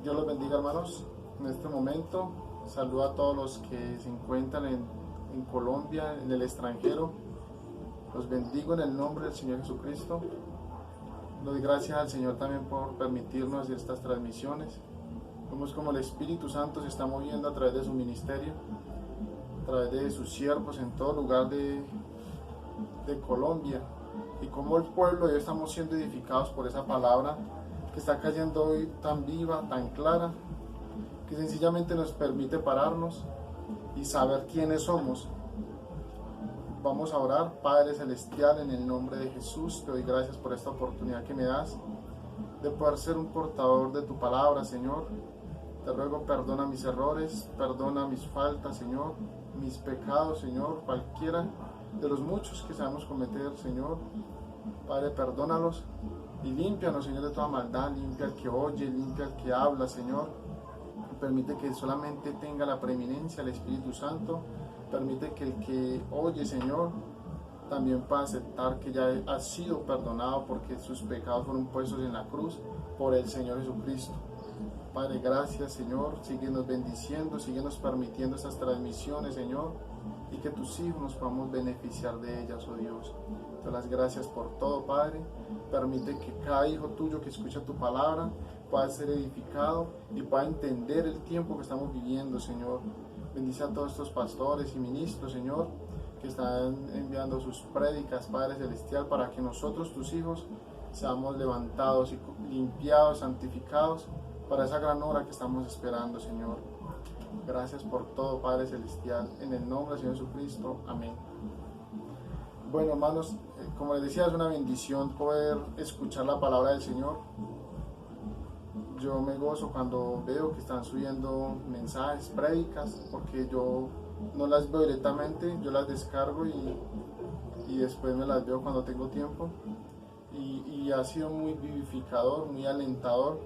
Dios los bendiga, hermanos. En este momento saludo a todos los que se encuentran en Colombia, en el extranjero. Los bendigo en el nombre del Señor Jesucristo. Doy gracias al Señor también por permitirnos estas transmisiones. Vemos como el Espíritu Santo se está moviendo a través de su ministerio, a través de sus siervos en todo lugar de Colombia, y como el pueblo de Dios estamos siendo edificados por esa palabra que está cayendo hoy tan viva, tan clara, que sencillamente nos permite pararnos y saber quiénes somos. Vamos a orar. Padre Celestial, en el nombre de Jesús, te doy gracias por esta oportunidad que me das de poder ser un portador de tu palabra, Señor. Te ruego, perdona mis errores, perdona mis faltas, Señor, mis pecados, Señor, cualquiera de los muchos que sabemos cometer, Señor. Padre, perdónalos y límpianos, Señor, de toda maldad. Limpia al que oye, limpia al que habla, Señor. Permite que solamente tenga la preeminencia el Espíritu Santo. Permite que el que oye, Señor, también pueda aceptar que ya ha sido perdonado porque sus pecados fueron puestos en la cruz por el Señor Jesucristo. Padre, gracias, Señor. Síguenos bendiciendo, síguenos permitiendo estas transmisiones, Señor, y que tus hijos nos podamos beneficiar de ellas, oh Dios. Te doy las gracias por todo, Padre. Permite que cada hijo tuyo que escucha tu palabra pueda ser edificado y pueda entender el tiempo que estamos viviendo, Señor. Bendice a todos estos pastores y ministros, Señor, que están enviando sus prédicas, Padre Celestial, para que nosotros, tus hijos, seamos levantados y limpiados, santificados para esa gran hora que estamos esperando, Señor. Gracias por todo, Padre Celestial, en el nombre del Señor Jesucristo. Amén. Bueno, hermanos, como les decía, es una bendición poder escuchar la palabra del Señor. Yo me gozo cuando veo que están subiendo mensajes, prédicas, porque yo no las veo directamente, yo las descargo y después me las veo cuando tengo tiempo. Y ha sido muy vivificador, muy alentador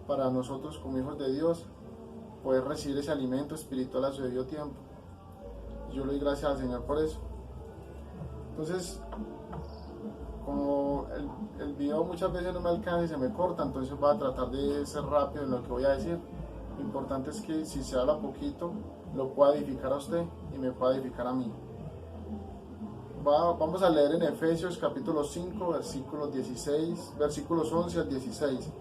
para nosotros como hijos de Dios poder recibir ese alimento espiritual a su debido tiempo. Yo le doy gracias al Señor por eso. Entonces, como el video muchas veces no me alcanza y se me corta, entonces voy a tratar de ser rápido en lo que voy a decir. Lo importante es que si se habla poquito, lo pueda edificar a usted y me pueda edificar a mí. Vamos a leer en Efesios capítulo 5, versículos 11 al 16.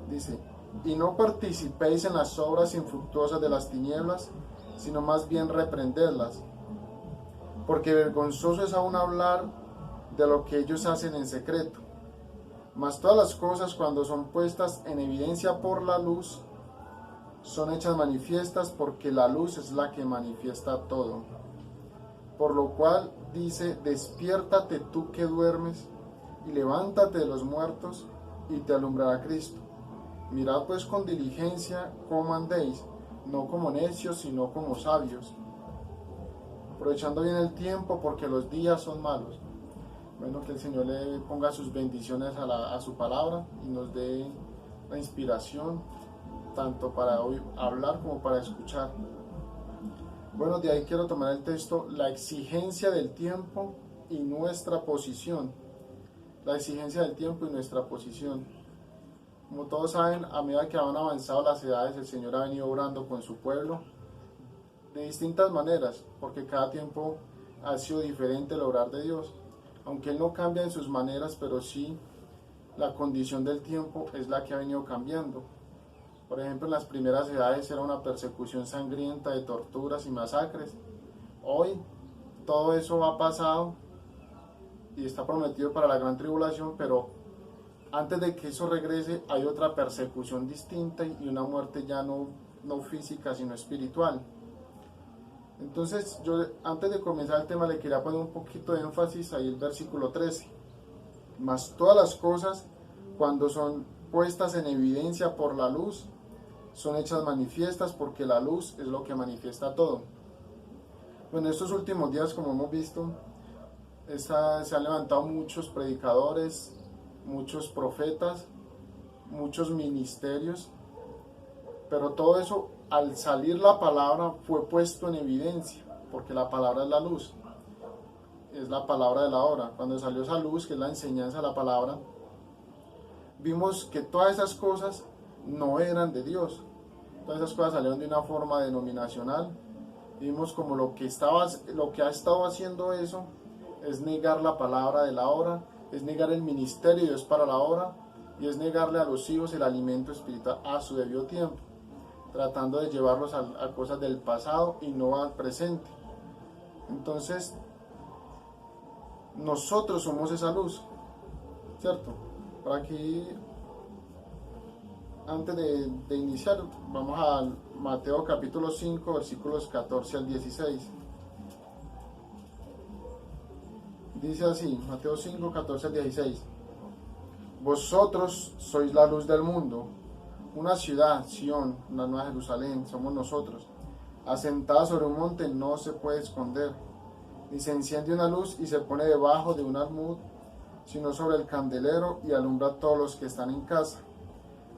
Dice: y no participéis en las obras infructuosas de las tinieblas, sino más bien reprendedlas, porque vergonzoso es aún hablar de lo que ellos hacen en secreto. Mas todas las cosas, cuando son puestas en evidencia por la luz, son hechas manifiestas, porque la luz es la que manifiesta todo. Por lo cual dice: despiértate tú que duermes, y levántate de los muertos, y te alumbrará Cristo. Mirad pues con diligencia cómo andéis, no como necios, sino como sabios, aprovechando bien el tiempo, porque los días son malos. Bueno, que el Señor le ponga sus bendiciones a su palabra y nos dé la inspiración, tanto para hoy hablar como para escuchar. Bueno, de ahí quiero tomar el texto: la exigencia del tiempo y nuestra posición. La exigencia del tiempo y nuestra posición. Como todos saben, a medida que han avanzado las edades, el Señor ha venido obrando con su pueblo de distintas maneras, porque cada tiempo ha sido diferente el obrar de Dios. Aunque Él no cambia en sus maneras, pero sí la condición del tiempo es la que ha venido cambiando. Por ejemplo, en las primeras edades era una persecución sangrienta de torturas y masacres. Hoy todo eso ha pasado y está prometido para la gran tribulación, pero antes de que eso regrese hay otra persecución distinta y una muerte ya no física sino espiritual. Entonces yo, antes de comenzar el tema, le quería poner un poquito de énfasis ahí el versículo 13. Mas todas las cosas, cuando son puestas en evidencia por la luz, son hechas manifiestas, porque la luz es lo que manifiesta todo. Bueno, en estos últimos días, como hemos visto, se han levantado muchos predicadores, muchos profetas, muchos ministerios, pero todo eso, al salir la palabra, fue puesto en evidencia, porque la palabra es la luz, es la palabra de la hora. Cuando salió esa luz, que es la enseñanza de la palabra, vimos que todas esas cosas no eran de Dios. Todas esas cosas salieron de una forma denominacional. Vimos como lo que ha estado haciendo eso es negar la palabra de la hora, es negar el ministerio de Dios para la hora, y es negarle a los hijos el alimento espiritual a su debido tiempo, tratando de llevarlos a cosas del pasado y no al presente. Entonces, nosotros somos esa luz, ¿cierto? Por aquí, antes de iniciar, vamos a Mateo capítulo 5, versículos 14 al 16. Dice así, Mateo 5, 14 al 16. Vosotros sois la luz del mundo. Una ciudad, Sión, una nueva Jerusalén, somos nosotros. Asentada sobre un monte no se puede esconder, ni se enciende una luz y se pone debajo de un almud, sino sobre el candelero y alumbra a todos los que están en casa.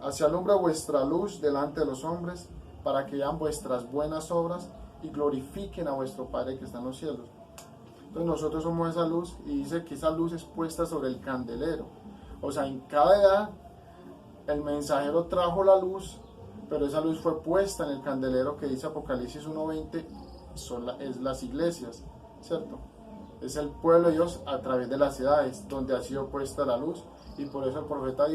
Así alumbra vuestra luz delante de los hombres, para que vean vuestras buenas obras y glorifiquen a vuestro Padre que está en los cielos. Entonces nosotros somos esa luz, y dice que esa luz es puesta sobre el candelero. O sea, en cada edad el mensajero trajo la luz, pero esa luz fue puesta en el candelero que dice Apocalipsis 1:20, es las iglesias, ¿cierto? Es el pueblo de Dios a través de las edades donde ha sido puesta la luz, y por eso el profeta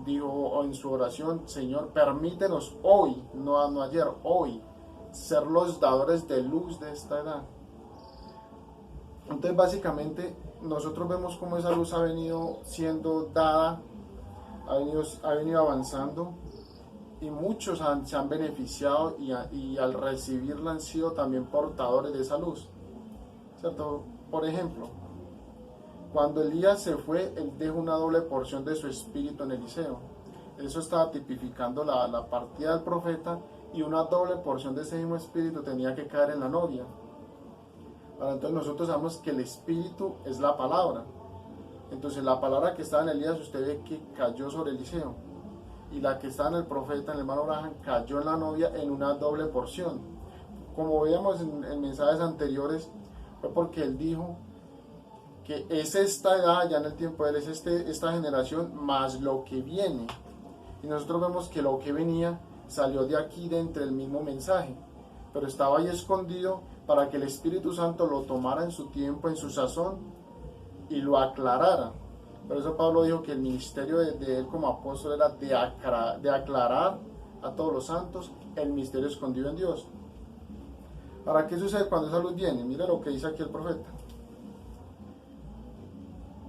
dijo en su oración: Señor, permítenos hoy, no ayer, hoy, ser los dadores de luz de esta edad. Entonces básicamente nosotros vemos cómo esa luz ha venido siendo dada, ha venido avanzando, y muchos se han beneficiado y al recibirla han sido también portadores de esa luz, ¿cierto? Por ejemplo, cuando Elías se fue, él dejó una doble porción de su espíritu en Eliseo. Eso estaba tipificando la partida del profeta, y una doble porción de ese mismo espíritu tenía que caer en la novia. Ahora, entonces nosotros sabemos que el espíritu es la palabra. Entonces la palabra que estaba en Elías, usted ve que cayó sobre Eliseo, y la que estaba en el profeta, en el hermano Abraham, cayó en la novia en una doble porción. Como veíamos en mensajes anteriores, fue porque él dijo que es esta edad, ya en el tiempo de él, es esta generación más lo que viene. Y nosotros vemos que lo que venía salió de aquí, de entre el mismo mensaje, pero estaba ahí escondido para que el Espíritu Santo lo tomara en su tiempo, en su sazón, y lo aclarara. Por eso Pablo dijo que el ministerio de él como apóstol era de aclarar a todos los santos el misterio escondido en Dios. ¿Para qué sucede cuando esa luz viene? Mira lo que dice aquí el profeta.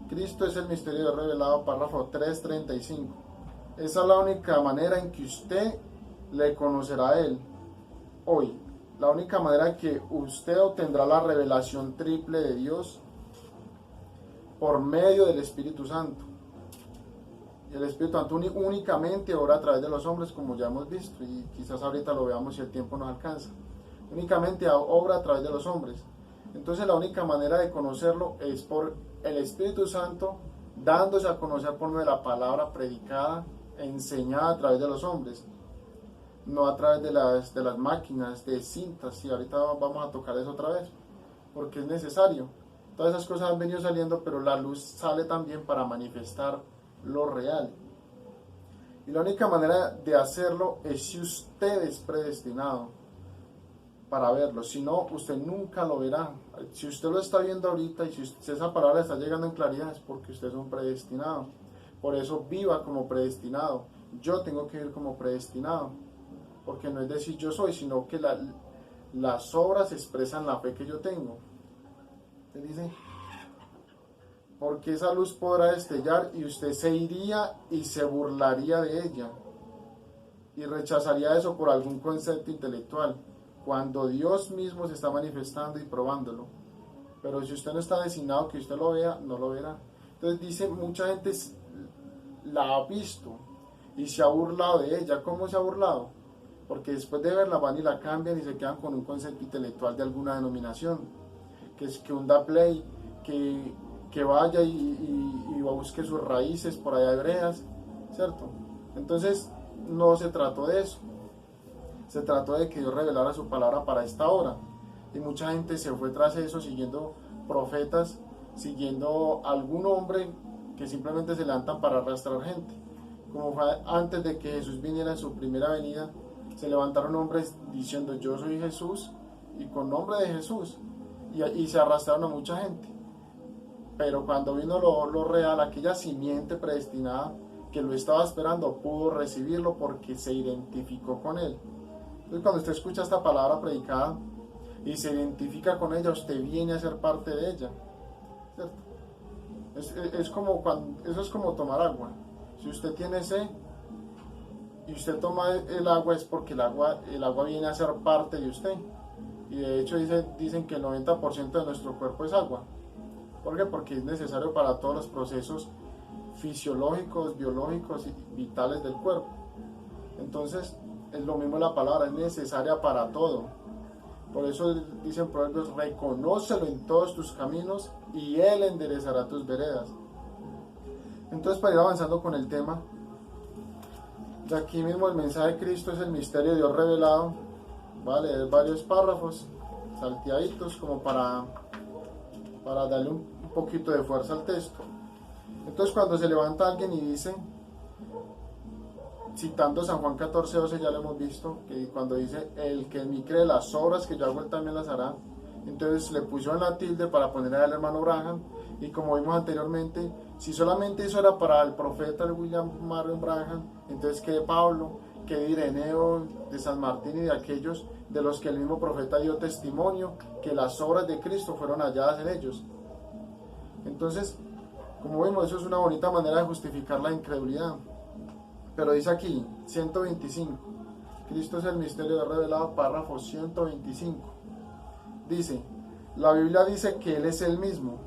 Cristo es el misterio revelado, párrafo 3:35. Esa es la única manera en que usted le conocerá a Él hoy. La única manera en que usted obtendrá la revelación triple de Dios por medio del Espíritu Santo. Y el Espíritu Santo únicamente obra a través de los hombres, como ya hemos visto, y quizás ahorita lo veamos si el tiempo nos alcanza. Únicamente obra a través de los hombres. Entonces la única manera de conocerlo es por el Espíritu Santo dándose a conocer por medio de la palabra predicada, enseñada a través de los hombres, no a través de las máquinas, de cintas, y ahorita vamos a tocar eso otra vez, porque es necesario. Todas esas cosas han venido saliendo, pero la luz sale también para manifestar lo real. Y la única manera de hacerlo es si usted es predestinado para verlo. Si no, usted nunca lo verá. Si usted lo está viendo ahorita y si esa palabra está llegando en claridad, es porque usted es un predestinado. Por eso viva como predestinado. Yo tengo que vivir como predestinado, porque no es decir yo soy, sino que las obras expresan la fe que yo tengo. Usted dice, porque esa luz podrá destellar y usted se iría y se burlaría de ella y rechazaría eso por algún concepto intelectual, cuando Dios mismo se está manifestando y probándolo. Pero si usted no está destinado que usted lo vea, no lo verá. Entonces dice, mucha gente la ha visto y se ha burlado de ella. ¿Cómo se ha burlado? Porque después de verla van y la cambian y se quedan con un concepto intelectual de alguna denominación, que es que un da play, que vaya y busque sus raíces por allá hebreas, ¿cierto? Entonces no se trató de eso, se trató de que Dios revelara su palabra para esta hora, y mucha gente se fue tras eso siguiendo profetas, siguiendo algún hombre que simplemente se levantan para arrastrar gente. como fue antes de que Jesús viniera en su primera venida, se levantaron hombres diciendo yo soy Jesús y con nombre de Jesús y se arrastraron a mucha gente. Pero cuando vino lo real, aquella simiente predestinada que lo estaba esperando pudo recibirlo porque se identificó con él. Entonces cuando usted escucha esta palabra predicada y se identifica con ella, usted viene a ser parte de ella, ¿cierto? Es como eso es como tomar agua. Si usted tiene sed y usted toma el agua, es porque el agua viene a ser parte de usted. Y de hecho dicen que el 90% de nuestro cuerpo es agua. ¿Por qué? Porque es necesario para todos los procesos fisiológicos, biológicos y vitales del cuerpo. Entonces, es lo mismo la palabra, es necesaria para todo. Por eso dicen Proverbios, reconócelo en todos tus caminos y Él enderezará tus veredas. Entonces, para ir avanzando con el tema, de aquí mismo el mensaje de Cristo es el misterio de Dios revelado. Voy a leer varios párrafos salteaditos como para darle un poquito de fuerza al texto. Entonces cuando se levanta alguien y dice, citando San Juan 14:12, ya lo hemos visto, que cuando dice, el que en mí cree las obras que yo hago, él también las hará. Entonces le puso en la tilde para ponerle al hermano Branham, y como vimos anteriormente, si solamente eso era para el profeta William Marion Branham, entonces ¿qué de Pablo? ¿Qué de Ireneo, de San Martín y de aquellos de los que el mismo profeta dio testimonio que las obras de Cristo fueron halladas en ellos? Entonces, como vemos, eso es una bonita manera de justificar la incredulidad. Pero dice aquí, 125, Cristo es el misterio revelado, párrafo 125. Dice, la Biblia dice que Él es el mismo.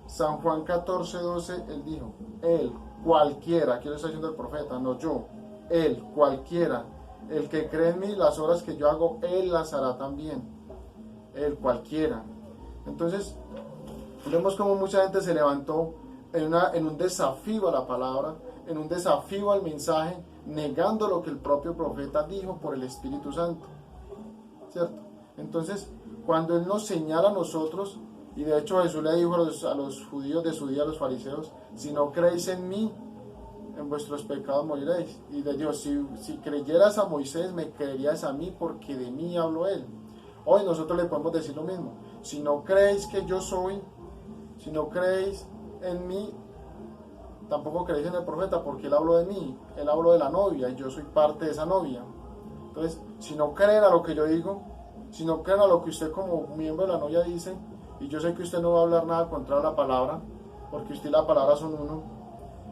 San Juan 14:12, Él dijo, Él, cualquiera, aquí lo está diciendo el profeta, no yo, Él, cualquiera, el que cree en mí, las obras que yo hago, Él las hará también. Él, cualquiera. Entonces, vemos como mucha gente se levantó en un desafío a la palabra, en un desafío al mensaje, negando lo que el propio profeta dijo por el Espíritu Santo, ¿cierto? Entonces, cuando Él nos señala a nosotros, y de hecho Jesús le dijo a los judíos de su día, a los fariseos, si no creéis en mí, en vuestros pecados moriréis. Y de Dios, si creyeras a Moisés, me creerías a mí, porque de mí habló Él. Hoy nosotros le podemos decir lo mismo, si no creéis que yo soy, si no creéis en mí, tampoco creéis en el profeta, porque Él habló de mí, Él habló de la novia, y yo soy parte de esa novia. Entonces, si no creen a lo que yo digo, si no creen a lo que usted como miembro de la novia dice, y yo sé que usted no va a hablar nada contra la palabra, porque usted y la palabra son uno,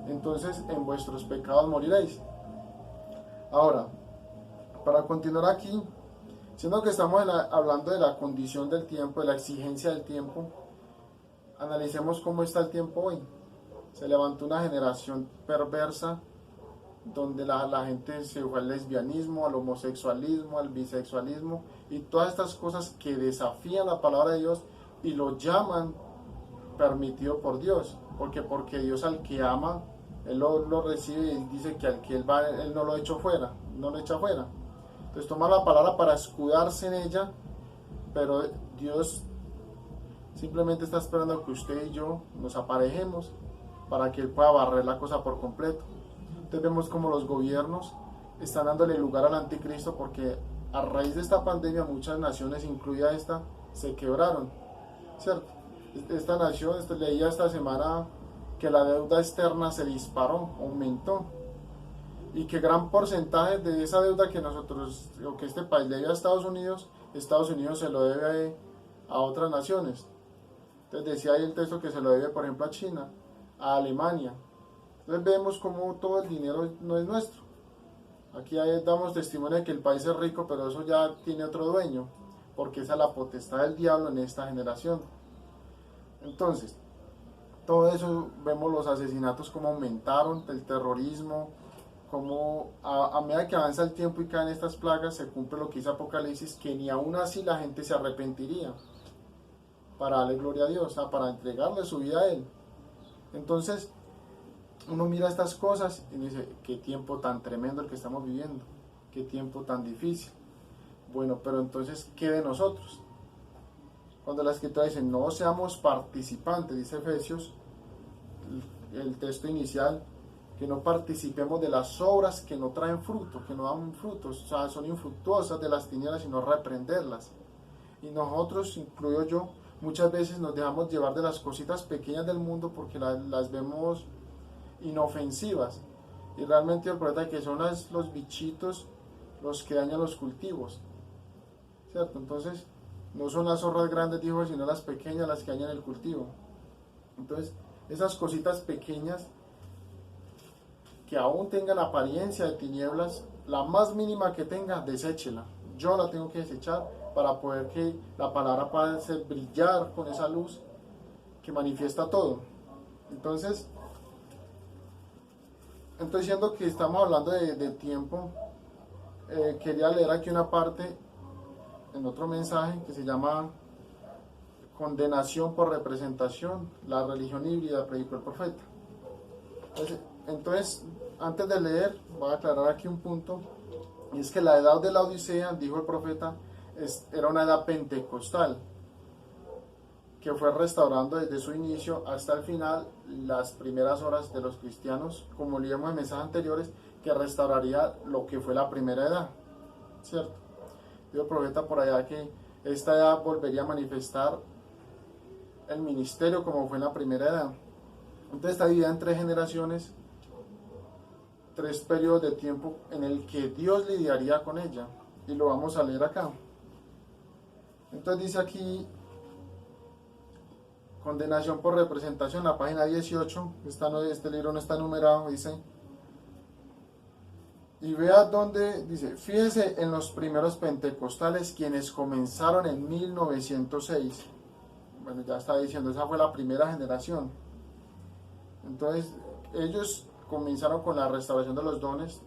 entonces en vuestros pecados moriréis. Ahora, para continuar aquí, siendo que estamos hablando de la condición del tiempo, de la exigencia del tiempo, analicemos cómo está el tiempo hoy. Se levantó una generación perversa donde la gente se fue al lesbianismo, al homosexualismo, al bisexualismo y todas estas cosas que desafían la palabra de Dios y lo llaman permitido por Dios, porque Dios al que ama, Él lo recibe y dice que al que Él va, Él no lo echa fuera, no lo echa fuera. Entonces toma la palabra para escudarse en ella, pero Dios simplemente está esperando que usted y yo nos aparejemos para que Él pueda barrer la cosa por completo. Entonces vemos como los gobiernos están dándole lugar al anticristo, porque a raíz de esta pandemia muchas naciones, incluida esta, se quebraron, ¿cierto? Esta nación, leía esta semana que la deuda externa se disparó, aumentó, y que gran porcentaje de esa deuda que nosotros, o que este país le debe a Estados Unidos se lo debe a otras naciones. Entonces decía ahí el texto que se lo debe, por ejemplo, a China, a Alemania. Entonces vemos como todo el dinero no es nuestro. Aquí damos testimonio de que el país es rico, pero eso ya tiene otro dueño, porque esa es la potestad del diablo en esta generación. Entonces, todo eso, vemos los asesinatos como aumentaron, el terrorismo, como a medida que avanza el tiempo y caen estas plagas, se cumple lo que dice Apocalipsis, que ni aún así la gente se arrepentiría para darle gloria a Dios, para entregarle su vida a Él. Entonces, uno mira estas cosas y dice, qué tiempo tan tremendo el que estamos viviendo, qué tiempo tan difícil. Bueno, pero entonces, ¿qué de nosotros? Cuando la Escritura dice, no seamos participantes, dice Efesios, el texto inicial, que no participemos de las obras que no traen fruto, que no dan frutos, o sea, son infructuosas de las tinieblas, sino reprenderlas. Y nosotros, incluyo yo, muchas veces nos dejamos llevar de las cositas pequeñas del mundo porque las vemos inofensivas. Y realmente el problema es que son los bichitos los que dañan los cultivos, ¿cierto? Entonces, no son las zorras grandes, dijo, sino las pequeñas las que dañan el cultivo. Entonces, esas cositas pequeñas que aún tengan apariencia de tinieblas, la más mínima que tenga, deséchela. Yo la tengo que desechar para poder que la palabra pueda brillar con esa luz que manifiesta todo. Entonces, estoy diciendo que estamos hablando de tiempo. Quería leer aquí una parte en otro mensaje que se llama Condenación por representación, la religión híbrida, predicó el profeta. Entonces, antes de leer, voy a aclarar aquí un punto, y es que la edad de la Odisea, dijo el profeta, era una edad pentecostal, que fue restaurando desde su inicio hasta el final las primeras horas de los cristianos, como leíamos en mensajes anteriores, que restauraría lo que fue la primera edad, ¿cierto? Dijo el profeta por allá que esta edad volvería a manifestar el ministerio como fue en la primera edad. Entonces está dividida en 3 generaciones, 3 periodos de tiempo en el que Dios lidiaría con ella, y lo vamos a leer acá. Entonces dice aquí, condenación por representación, la página 18, este libro no está numerado, dice, y vea dónde, dice, fíjese en los primeros pentecostales, quienes comenzaron en 1906, bueno, ya está diciendo, esa fue la primera generación. Entonces, ellos comenzaron con la restauración de los dones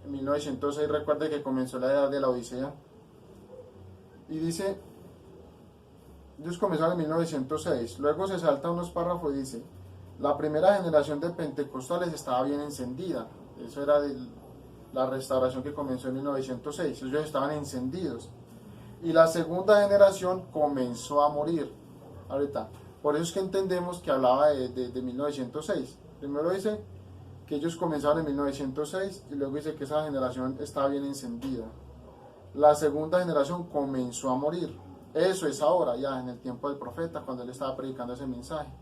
en 1906, recuerde que comenzó la edad de la Odisea, y dice, ellos comenzaron en 1906, luego se salta unos párrafos y dice, la primera generación de pentecostales estaba bien encendida, eso era la restauración que comenzó en 1906, ellos estaban encendidos, y la segunda generación comenzó a morir. Ahorita, por eso es que entendemos que hablaba de 1906, primero dice que ellos comenzaron en 1906 y luego dice que esa generación estaba bien encendida, la segunda generación comenzó a morir. Eso es ahora, ya en el tiempo del profeta, cuando él estaba predicando ese mensaje.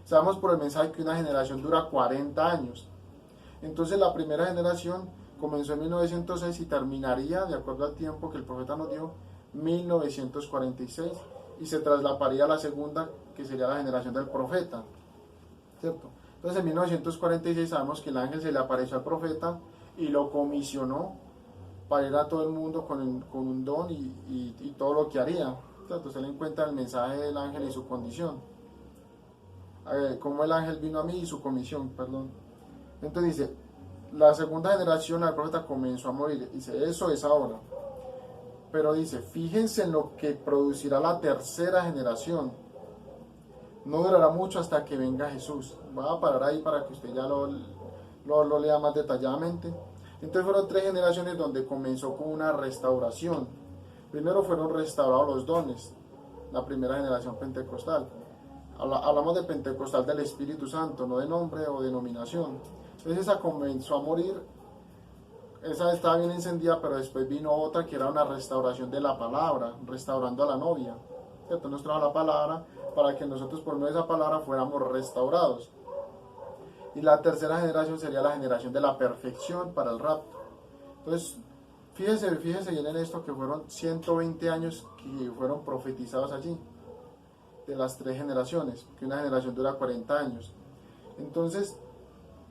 Sabemos por el mensaje que una generación dura 40 años. Entonces la primera generación comenzó en 1906 y terminaría, de acuerdo al tiempo que el profeta nos dio, 1946, y se traslaparía a la segunda, que sería la generación del profeta, ¿cierto? Entonces en 1946 sabemos que el ángel se le apareció al profeta y lo comisionó para ir a todo el mundo con un don y todo lo que haría. Entonces él encuentra el mensaje del ángel y su condición, cómo el ángel vino a mí y su comisión, perdón. Entonces dice, la segunda generación del profeta comenzó a morir, dice, eso es ahora, pero dice, fíjense en lo que producirá la tercera generación, no durará mucho hasta que venga Jesús. Voy a parar ahí para que usted ya lo lea más detalladamente. Entonces fueron 3 generaciones donde comenzó con una restauración. Primero fueron restaurados los dones, la primera generación pentecostal. Hablamos de pentecostal del Espíritu Santo, no de nombre o denominación. Entonces esa comenzó a morir, esa estaba bien encendida, pero después vino otra que era una restauración de la palabra, restaurando a la novia. ¿Cierto? Nos trajo la palabra para que nosotros por medio de esa palabra fuéramos restaurados. Y la tercera generación sería la generación de la perfección para el rapto. Entonces, fíjese bien en esto, que fueron 120 años que fueron profetizados allí, de las 3 generaciones, que una generación dura 40 años. Entonces,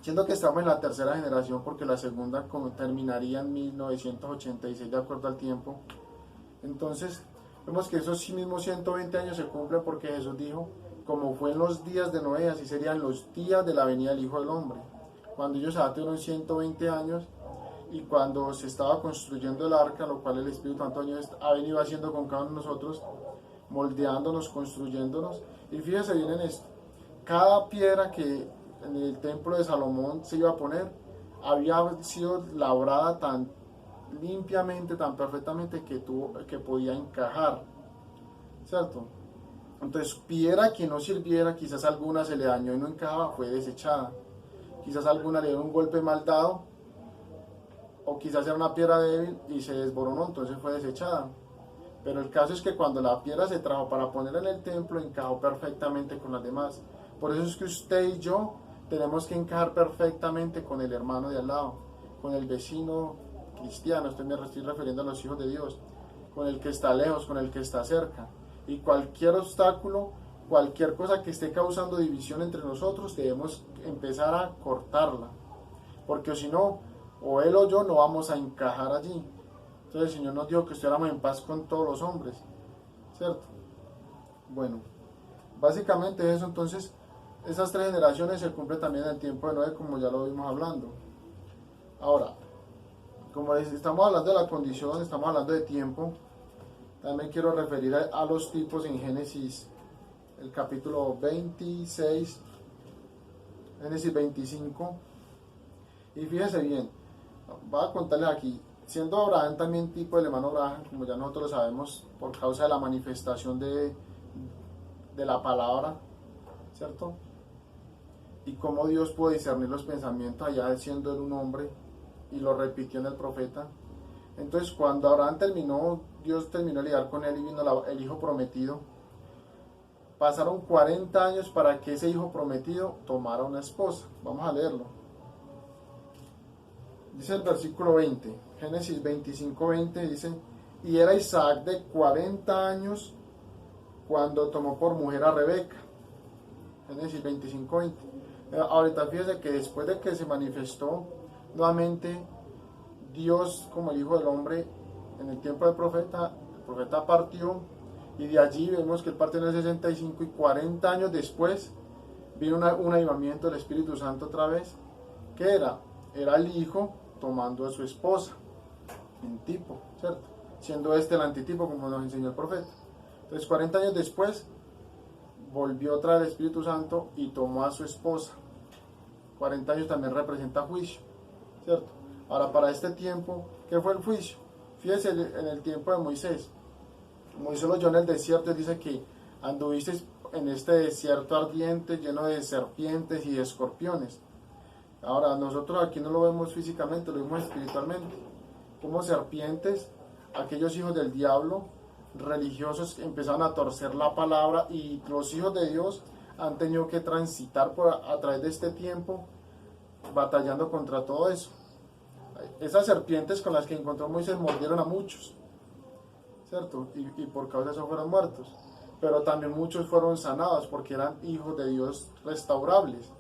siendo que estamos en la tercera generación, porque la segunda terminaría en 1986 de acuerdo al tiempo, entonces vemos que esos mismos 120 años se cumplen porque Jesús dijo, como fue en los días de Noé, así serían los días de la venida del Hijo del Hombre. Cuando ellos tuvieron 120 años y cuando se estaba construyendo el arca, lo cual el Espíritu Santo ha venido haciendo con cada uno de nosotros, moldeándonos, construyéndonos. Y fíjese bien en esto, cada piedra que en el templo de Salomón se iba a poner había sido labrada tan limpiamente, tan perfectamente que podía encajar, ¿cierto? Entonces piedra que no sirviera, quizás alguna se le dañó y no encajaba, fue desechada. quizás alguna le dio un golpe mal dado, o quizás era una piedra débil y se desboronó, entonces fue desechada. Pero el caso es que cuando la piedra se trajo para ponerla en el templo, encajó perfectamente con las demás. Por eso es que usted y yo tenemos que encajar perfectamente con el hermano de al lado, con el vecino cristiano, me estoy refiriendo a los hijos de Dios, con el que está lejos, con el que está cerca. Y cualquier obstáculo, cualquier cosa que esté causando división entre nosotros, debemos empezar a cortarla. Porque si no, o él o yo no vamos a encajar allí. Entonces el Señor nos dijo que estuviéramos en paz con todos los hombres, ¿cierto? Bueno, básicamente eso. Entonces esas 3 generaciones se cumplen también en el tiempo de Noé, como ya lo vimos hablando. Ahora, como estamos hablando de la condición, estamos hablando de tiempo, también quiero referir a los tipos en Génesis, el capítulo 26, Génesis 25, y fíjese bien, voy a contarles aquí, siendo Abraham también tipo del hermano Abraham, como ya nosotros lo sabemos, por causa de la manifestación de la palabra, ¿cierto? Y cómo Dios pudo discernir los pensamientos allá siendo él un hombre, y lo repitió en el profeta. Entonces cuando Abraham Dios terminó de lidiar con él y vino el hijo prometido, pasaron 40 años para que ese hijo prometido tomara una esposa. Vamos a leerlo. Dice el versículo 20, Génesis 25, 20, dice: y era Isaac de 40 años cuando tomó por mujer a Rebeca. Génesis 25, 20. Ahorita fíjese que después de que se manifestó nuevamente Dios como el Hijo del Hombre en el tiempo del profeta, el profeta partió, y de allí vemos que él partió en el 65, y 40 años después vino un avivamiento del Espíritu Santo otra vez. ¿Qué era? Era el Hijo tomando a su esposa en tipo, ¿cierto? Siendo este el antitipo, como nos enseñó el profeta. Entonces 40 años después volvió otra vez el Espíritu Santo y tomó a su esposa. 40 años también representa juicio, ¿cierto? Ahora, para este tiempo, ¿qué fue el juicio? Fíjese en el tiempo de Moisés. Moisés lo llevó en el desierto y dice que anduviste en este desierto ardiente, lleno de serpientes y de escorpiones. Ahora, nosotros aquí no lo vemos físicamente, lo vemos espiritualmente. Como serpientes, aquellos hijos del diablo, religiosos, empezaron a torcer la palabra, y los hijos de Dios han tenido que transitar a través de este tiempo, batallando contra todo eso. Esas serpientes con las que encontró Moisés mordieron a muchos, ¿cierto? Y por causa de eso fueron muertos. Pero también muchos fueron sanados porque eran hijos de Dios restaurables.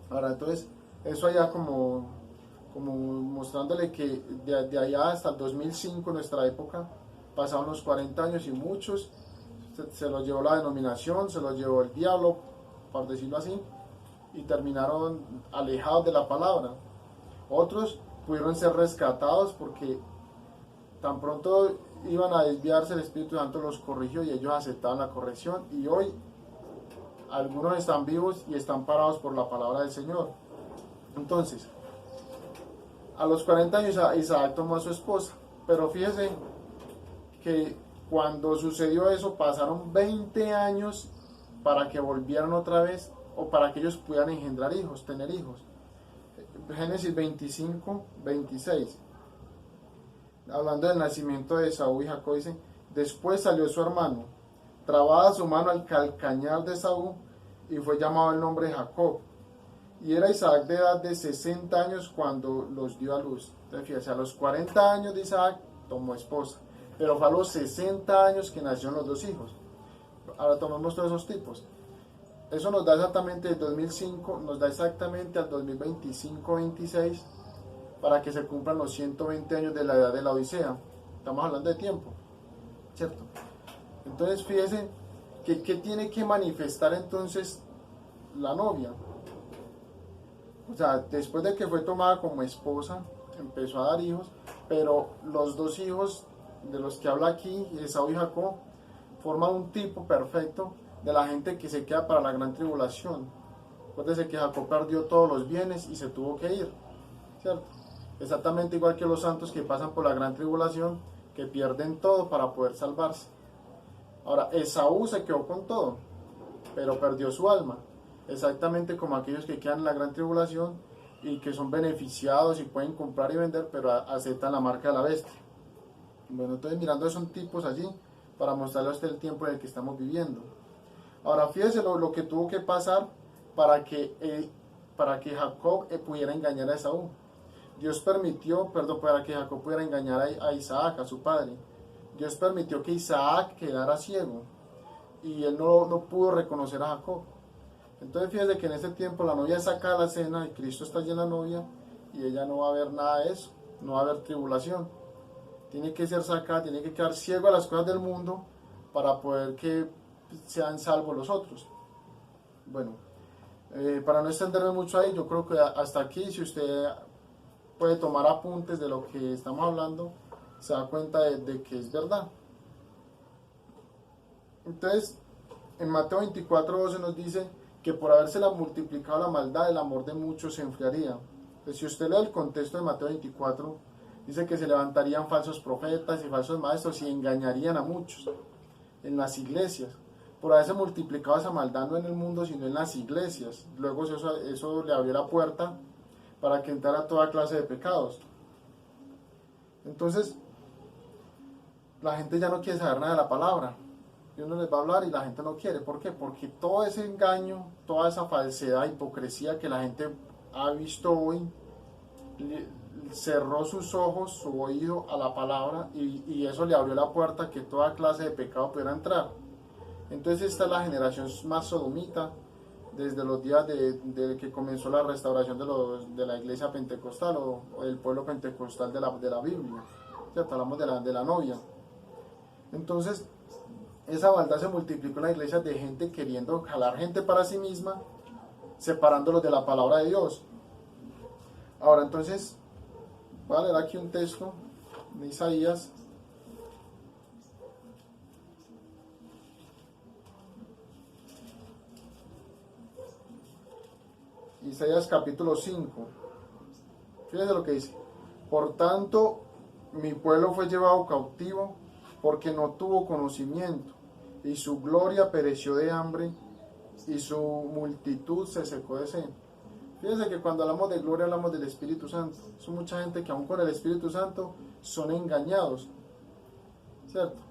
Ahora, entonces, eso allá como mostrándole que de allá hasta el 2005, nuestra época, pasaron los 40 años y muchos se los llevó la denominación, se los llevó el diablo, por decirlo así, y terminaron alejados de la palabra. Otros pudieron ser rescatados porque tan pronto iban a desviarse, el Espíritu Santo los corrigió y ellos aceptaban la corrección, y hoy algunos están vivos y están parados por la palabra del Señor. Entonces, a los 40 años Isaac tomó a su esposa, pero fíjese que cuando sucedió eso pasaron 20 años para que volvieran otra vez, o para que ellos pudieran engendrar hijos, tener hijos. Génesis 25, 26. Hablando del nacimiento de Esaú y Jacob, dice: después salió su hermano, trabada su mano al calcañar de Esaú, y fue llamado el nombre de Jacob. Y era Isaac de edad de 60 años cuando los dio a luz. Entonces, fíjese, a los 40 años de Isaac tomó esposa, pero fue a los 60 años que nacieron los 2 hijos. Ahora tomamos todos esos tipos. Eso nos da exactamente el 2005, nos da exactamente al 2025-26, para que se cumplan los 120 años de la edad de la Odisea. Estamos hablando de tiempo, ¿cierto? Entonces, fíjese que tiene que manifestar entonces la novia. O sea, después de que fue tomada como esposa, empezó a dar hijos, pero los 2 hijos de los que habla aquí, Esaú y Jacob, forman un tipo perfecto de la gente que se queda para la gran tribulación. Acuérdense que Jacob perdió todos los bienes y se tuvo que ir, ¿cierto? Exactamente igual que los santos que pasan por la gran tribulación, que pierden todo para poder salvarse. Ahora, Esaú se quedó con todo, pero perdió su alma. exactamente como aquellos que quedan en la gran tribulación y que son beneficiados y pueden comprar y vender, pero aceptan la marca de la bestia. Bueno, entonces mirando son tipos allí para mostrarle a usted el tiempo en el que estamos viviendo. Ahora fíjese lo que tuvo que pasar para que Jacob pudiera engañar a Esaú. Dios permitió, perdón, para que Jacob pudiera engañar a Isaac, a su padre. Dios permitió que Isaac quedara ciego y él no pudo reconocer a Jacob. Entonces fíjese que en este tiempo la novia saca la cena y Cristo está allí en la novia y ella no va a ver nada de eso, no va a haber tribulación. Tiene que ser sacada, tiene que quedar ciego a las cosas del mundo para poder que sean salvos los otros. Bueno, para no extenderme mucho ahí, yo creo que hasta aquí, si usted puede tomar apuntes de lo que estamos hablando, se da cuenta de que es verdad. Entonces, en Mateo 24:12 nos dice que por habérsela multiplicado la maldad, el amor de muchos se enfriaría. Pues si usted lee el contexto de Mateo 24, dice que se levantarían falsos profetas y falsos maestros y engañarían a muchos en las iglesias. Por haberse multiplicado esa maldad no en el mundo, sino en las iglesias. Luego eso le abrió la puerta para que entrara toda clase de pecados. Entonces, la gente ya no quiere saber nada de la palabra. Y uno les va a hablar y la gente no quiere. ¿Por qué? Porque todo ese engaño, toda esa falsedad, hipocresía que la gente ha visto hoy, cerró sus ojos, su oído a la palabra y eso le abrió la puerta a que toda clase de pecado pudiera entrar. Entonces esta es la generación más sodomita desde los días de que comenzó la restauración de la iglesia pentecostal o del pueblo pentecostal de la Biblia. ¿Cierto? Hablamos de la novia. Entonces esa maldad se multiplicó en la iglesia de gente queriendo jalar gente para sí misma, separándolos de la palabra de Dios. Ahora entonces voy a leer aquí un texto de Isaías. Isaías capítulo 5. Fíjense lo que dice. Por tanto, mi pueblo fue llevado cautivo porque no tuvo conocimiento, y su gloria pereció de hambre, y su multitud se secó de sed. Fíjense que cuando hablamos de gloria hablamos del Espíritu Santo. Son mucha gente que aún con el Espíritu Santo son engañados, ¿cierto?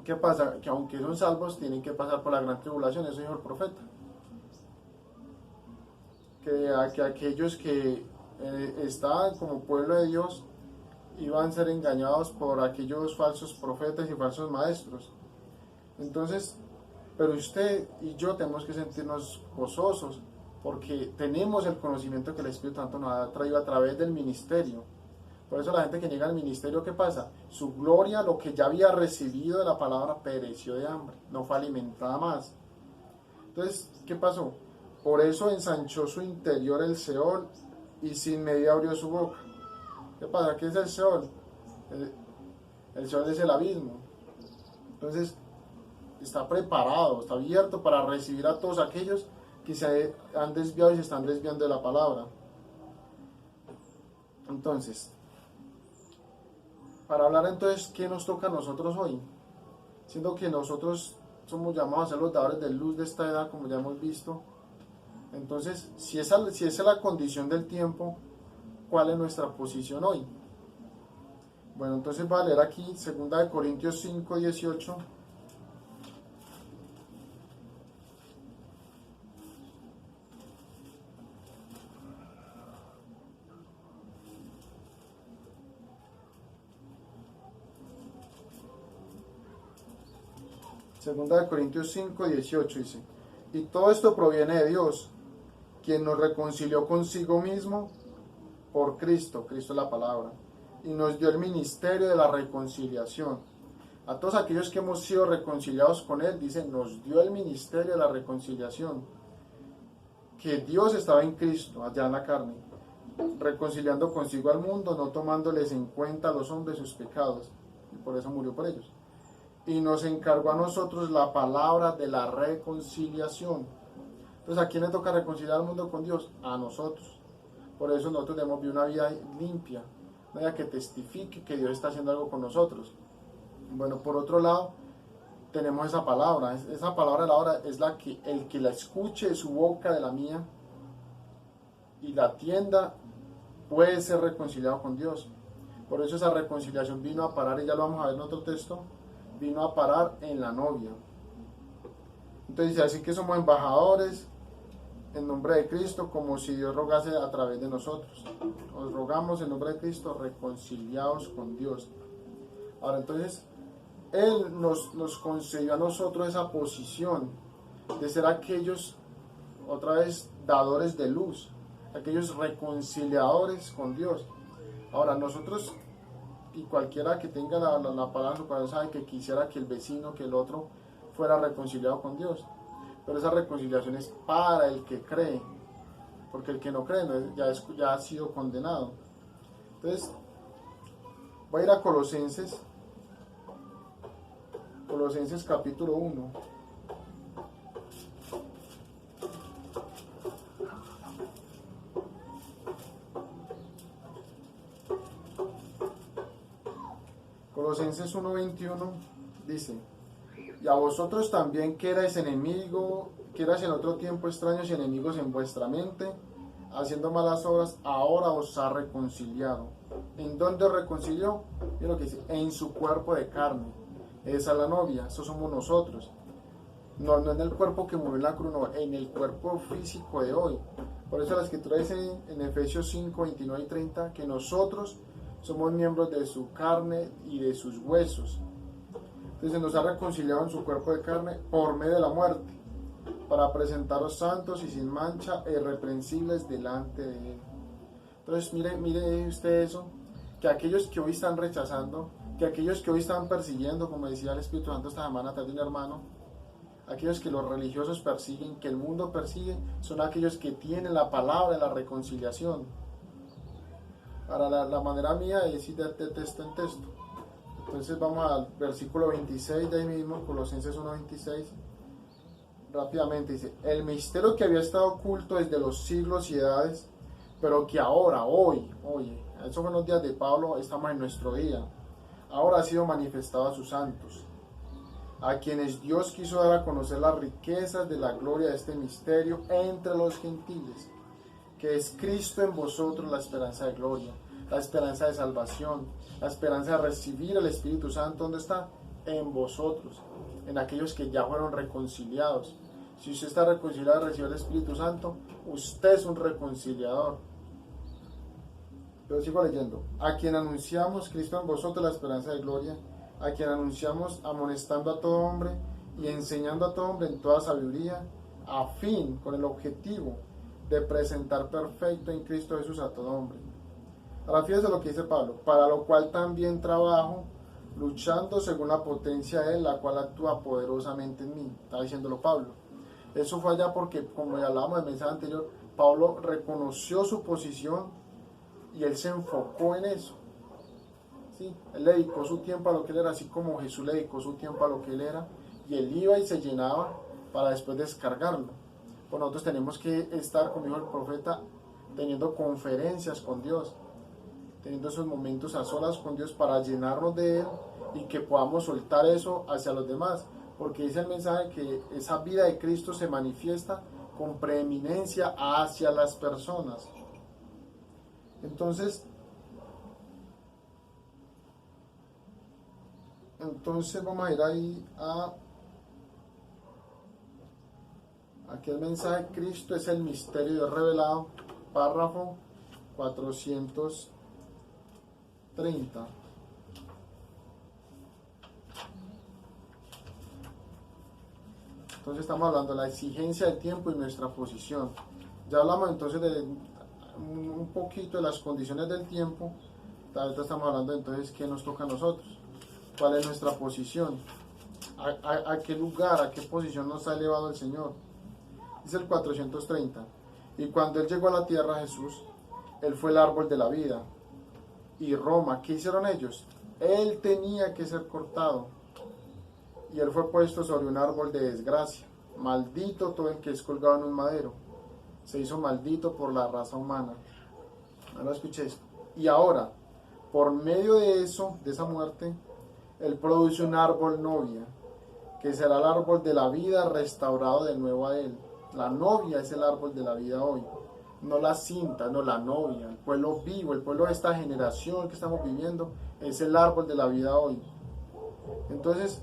¿Qué pasa? Que aunque son salvos tienen que pasar por la gran tribulación, eso dijo el profeta. Que aquellos que estaban como pueblo de Dios iban a ser engañados por aquellos falsos profetas y falsos maestros. Entonces, pero usted y yo tenemos que sentirnos gozosos porque tenemos el conocimiento que el Espíritu Santo nos ha traído a través del ministerio. Por eso la gente que llega al ministerio, ¿qué pasa? Su gloria, lo que ya había recibido de la palabra, pereció de hambre, no fue alimentada más. Entonces, ¿qué pasó? Por eso ensanchó su interior el Seol y sin medida abrió su boca. ¿Qué pasa? ¿Qué es el Seol? El Seol es el abismo. Entonces, está preparado, está abierto para recibir a todos aquellos que se han desviado y se están desviando de la palabra. Entonces, para hablar entonces, ¿qué nos toca a nosotros hoy? Siendo que nosotros somos llamados a ser los dadores de luz de esta edad, como ya hemos visto. Entonces, si esa es la condición del tiempo, ¿cuál es nuestra posición hoy? Bueno, entonces voy a leer aquí 2 Corintios 5, 18. Segunda de Corintios 5, 18 dice: y todo esto proviene de Dios, quien nos reconcilió consigo mismo por Cristo, Cristo es la palabra, y nos dio el ministerio de la reconciliación. A todos aquellos que hemos sido reconciliados con Él, dice, nos dio el ministerio de la reconciliación. Que Dios estaba en Cristo, allá en la carne, reconciliando consigo al mundo, no tomándoles en cuenta a los hombres sus pecados, y por eso murió por ellos. Y nos encargó a nosotros la palabra de la reconciliación. Entonces, ¿a quién le toca reconciliar al mundo con Dios? A nosotros. Por eso nosotros debemos vivir una vida limpia, una vida que testifique que Dios está haciendo algo con nosotros. Bueno, por otro lado, tenemos esa palabra. Esa palabra de la hora es la que el que la escuche de su boca, de la mía, y la atienda, puede ser reconciliado con Dios. Por eso esa reconciliación vino a parar, y ya lo vamos a ver en otro texto, vino a parar en la novia. Entonces dice, así que somos embajadores en nombre de Cristo, como si Dios rogase a través de nosotros. Os rogamos en nombre de Cristo, reconciliados con Dios. Ahora entonces, Él nos concedió a nosotros esa posición de ser aquellos, otra vez, dadores de luz, aquellos reconciliadores con Dios. Ahora nosotros, y cualquiera que tenga la palabra en su corazón, sabe que quisiera que el vecino, que el otro, fuera reconciliado con Dios. Pero esa reconciliación es para el que cree, porque el que no cree ya ha sido condenado. Entonces, voy a ir a Colosenses capítulo 1. Colosenses 1:21 dice: y a vosotros también, que erais en otro tiempo extraños y enemigos en vuestra mente, haciendo malas obras, ahora os ha reconciliado. ¿En dónde os reconcilió? Mira lo que dice: en su cuerpo de carne. Esa es la novia, eso somos nosotros. No en el cuerpo que murió en la cruz, no, en el cuerpo físico de hoy. Por eso la escritura dice en Efesios 5, 29 y 30 que nosotros somos miembros de su carne y de sus huesos. Entonces nos ha reconciliado en su cuerpo de carne por medio de la muerte, para presentaros santos y sin mancha e irreprensibles delante de Él. Entonces mire usted eso, que aquellos que hoy están rechazando, que aquellos que hoy están persiguiendo, como decía el Espíritu Santo esta semana a través de un hermano, aquellos que los religiosos persiguen, que el mundo persigue, son aquellos que tienen la palabra de la reconciliación. Ahora la manera mía es ir de texto en texto. Entonces vamos al versículo 26 de ahí mismo, Colosenses 1:26. Rápidamente dice: el misterio que había estado oculto desde los siglos y edades, pero que ahora, hoy, esos fueron los días de Pablo, estamos en nuestro día, ahora ha sido manifestado a sus santos, a quienes Dios quiso dar a conocer las riquezas de la gloria de este misterio entre los gentiles, que es Cristo en vosotros, la esperanza de gloria, la esperanza de salvación, la esperanza de recibir el Espíritu Santo. ¿Dónde está? En vosotros, en aquellos que ya fueron reconciliados. Si usted está reconciliado y recibe el Espíritu Santo, usted es un reconciliador. Pero sigo leyendo: a quien anunciamos, Cristo en vosotros, la esperanza de gloria, a quien anunciamos amonestando a todo hombre y enseñando a todo hombre en toda sabiduría, a fin, con el objetivo de presentar perfecto en Cristo Jesús a todo hombre. Ahora fíjese lo que dice Pablo: para lo cual también trabajo, luchando según la potencia de Él, la cual actúa poderosamente en mí. Está diciéndolo Pablo. Eso fue allá porque, como ya hablábamos en el mensaje anterior, Pablo reconoció su posición y él se enfocó en eso. ¿Sí? Él le dedicó su tiempo a lo que él era, así como Jesús le dedicó su tiempo a lo que él era, y él iba y se llenaba para después descargarlo. Pues nosotros tenemos que estar, como dijo el profeta, teniendo conferencias con Dios, teniendo esos momentos a solas con Dios para llenarnos de Él y que podamos soltar eso hacia los demás, porque dice el mensaje que esa vida de Cristo se manifiesta con preeminencia hacia las personas. Entonces vamos a ir ahí a aquí el mensaje: Cristo es el misterio de Dios revelado, párrafo 430. Entonces estamos hablando de la exigencia del tiempo y nuestra posición. Ya hablamos entonces de un poquito de las condiciones del tiempo. Ahorita estamos hablando entonces qué nos toca a nosotros, cuál es nuestra posición, a qué lugar, a qué posición nos ha elevado el Señor. Dice el 430: y cuando Él llegó a la tierra, Jesús, Él fue el árbol de la vida. Y Roma, ¿qué hicieron ellos? Él tenía que ser cortado, y Él fue puesto sobre un árbol de desgracia. Maldito todo el que es colgado en un madero. Se hizo maldito por la raza humana. Ahora escuché esto. Y ahora, por medio de eso, de esa muerte, Él produce un árbol novia, que será el árbol de la vida restaurado de nuevo a él. La novia es el árbol de la vida hoy, no la cinta, no la novia. El pueblo vivo, el pueblo de esta generación que estamos viviendo, es el árbol de la vida hoy. Entonces,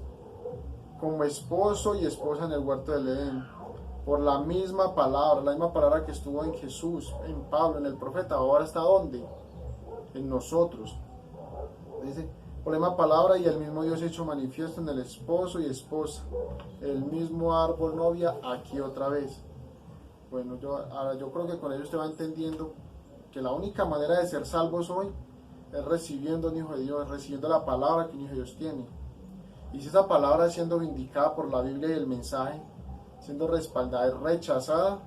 como esposo y esposa en el huerto del Edén, por la misma palabra que estuvo en Jesús, en Pablo, en el profeta, ahora está ¿dónde? En nosotros. Dice, por la misma palabra y el mismo Dios hecho manifiesto en el esposo y esposa, el mismo árbol novia, aquí otra vez. Bueno, yo creo que con ello usted va entendiendo que la única manera de ser salvos hoy es recibiendo un hijo de Dios, recibiendo la palabra que un hijo de Dios tiene. Y si esa palabra es siendo vindicada por la Biblia y el mensaje, siendo respaldada y rechazada,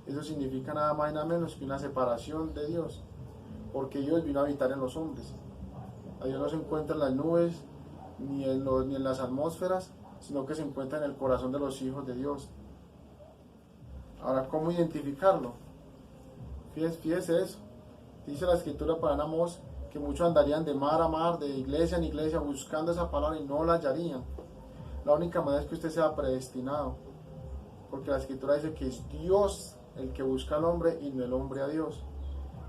eso significa nada más y nada menos que una separación de Dios, porque Dios vino a habitar en los hombres. A Dios no se encuentra en las nubes ni en las atmósferas, sino que se encuentra en el corazón de los hijos de Dios. Ahora, ¿cómo identificarlo? Fíjese eso. Dice la escritura para Amós que muchos andarían de mar a mar, de iglesia en iglesia, buscando esa palabra y no la hallarían. La única manera es que usted sea predestinado, porque la escritura dice que es Dios el que busca al hombre y no el hombre a Dios.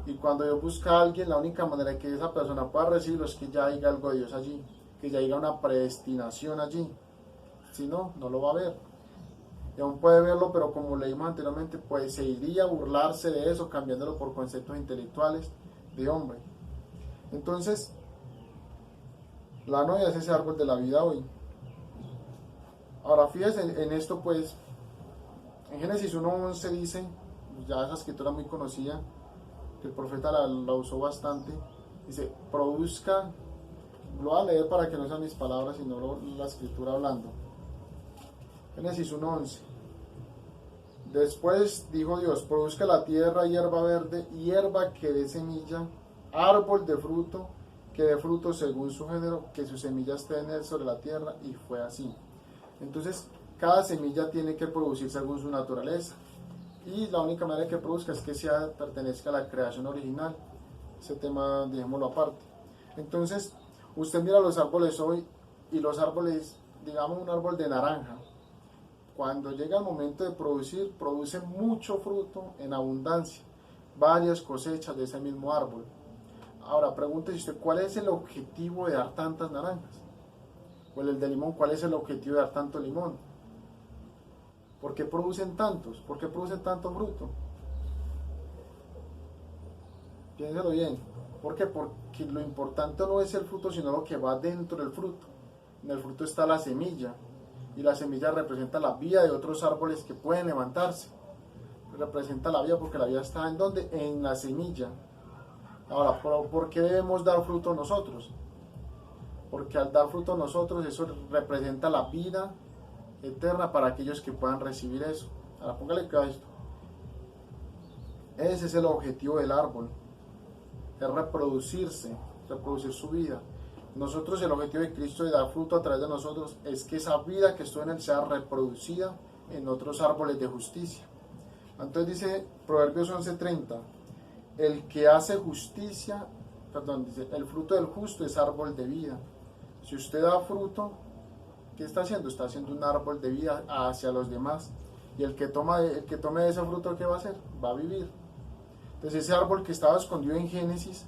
Y cuando Dios busca a alguien, la única manera de que esa persona pueda recibirlo es que ya haya algo de Dios allí, que ya haya una predestinación allí. Si no, no lo va a ver. Y aún puede verlo, pero como leímos anteriormente, pues se iría a burlarse de eso, cambiándolo por conceptos intelectuales de hombre. Entonces, la novia es ese árbol de la vida hoy. Ahora, fíjense en esto, pues, en Génesis 1:11 dice, ya esa escritura muy conocida, que el profeta la usó bastante, dice, produzca, lo voy a leer para que no sean mis palabras, sino la escritura hablando. Génesis 1:11. Después dijo Dios, produzca la tierra hierba verde, hierba que dé semilla, árbol de fruto, que dé fruto según su género, que su semilla esté en él sobre la tierra, y fue así. Entonces, cada semilla tiene que producir según su naturaleza, y la única manera que produzca es que pertenezca a la creación original. Ese tema, dejémoslo aparte. Entonces, usted mira los árboles hoy, y los árboles, digamos un árbol de naranja, cuando llega el momento de producir, produce mucho fruto en abundancia, varias cosechas de ese mismo árbol. Ahora, pregúntese usted, ¿cuál es el objetivo de dar tantas naranjas? O el de limón, ¿cuál es el objetivo de dar tanto limón? ¿Por qué producen tantos? ¿Por qué producen tanto fruto? Piénselo bien. ¿Por qué? Porque lo importante no es el fruto, sino lo que va dentro del fruto. En el fruto está la semilla. Y la semilla representa la vida de otros árboles que pueden levantarse. Representa la vida porque la vida está ¿en dónde? En la semilla. Ahora, ¿por qué debemos dar fruto nosotros? Porque al dar fruto nosotros, eso representa la vida eterna para aquellos que puedan recibir eso. Ahora, póngale cuidado a esto. Ese es el objetivo del árbol. Es reproducirse, reproducir su vida. Nosotros, el objetivo de Cristo de dar fruto a través de nosotros es que esa vida que estuvo en él sea reproducida en otros árboles de justicia. Entonces dice Proverbios 11:30, el que hace justicia, dice, el fruto del justo es árbol de vida. Si usted da fruto, ¿qué está haciendo? Está haciendo un árbol de vida hacia los demás. Y el que tome ese fruto, ¿qué va a hacer? Va a vivir. Entonces ese árbol que estaba escondido en Génesis,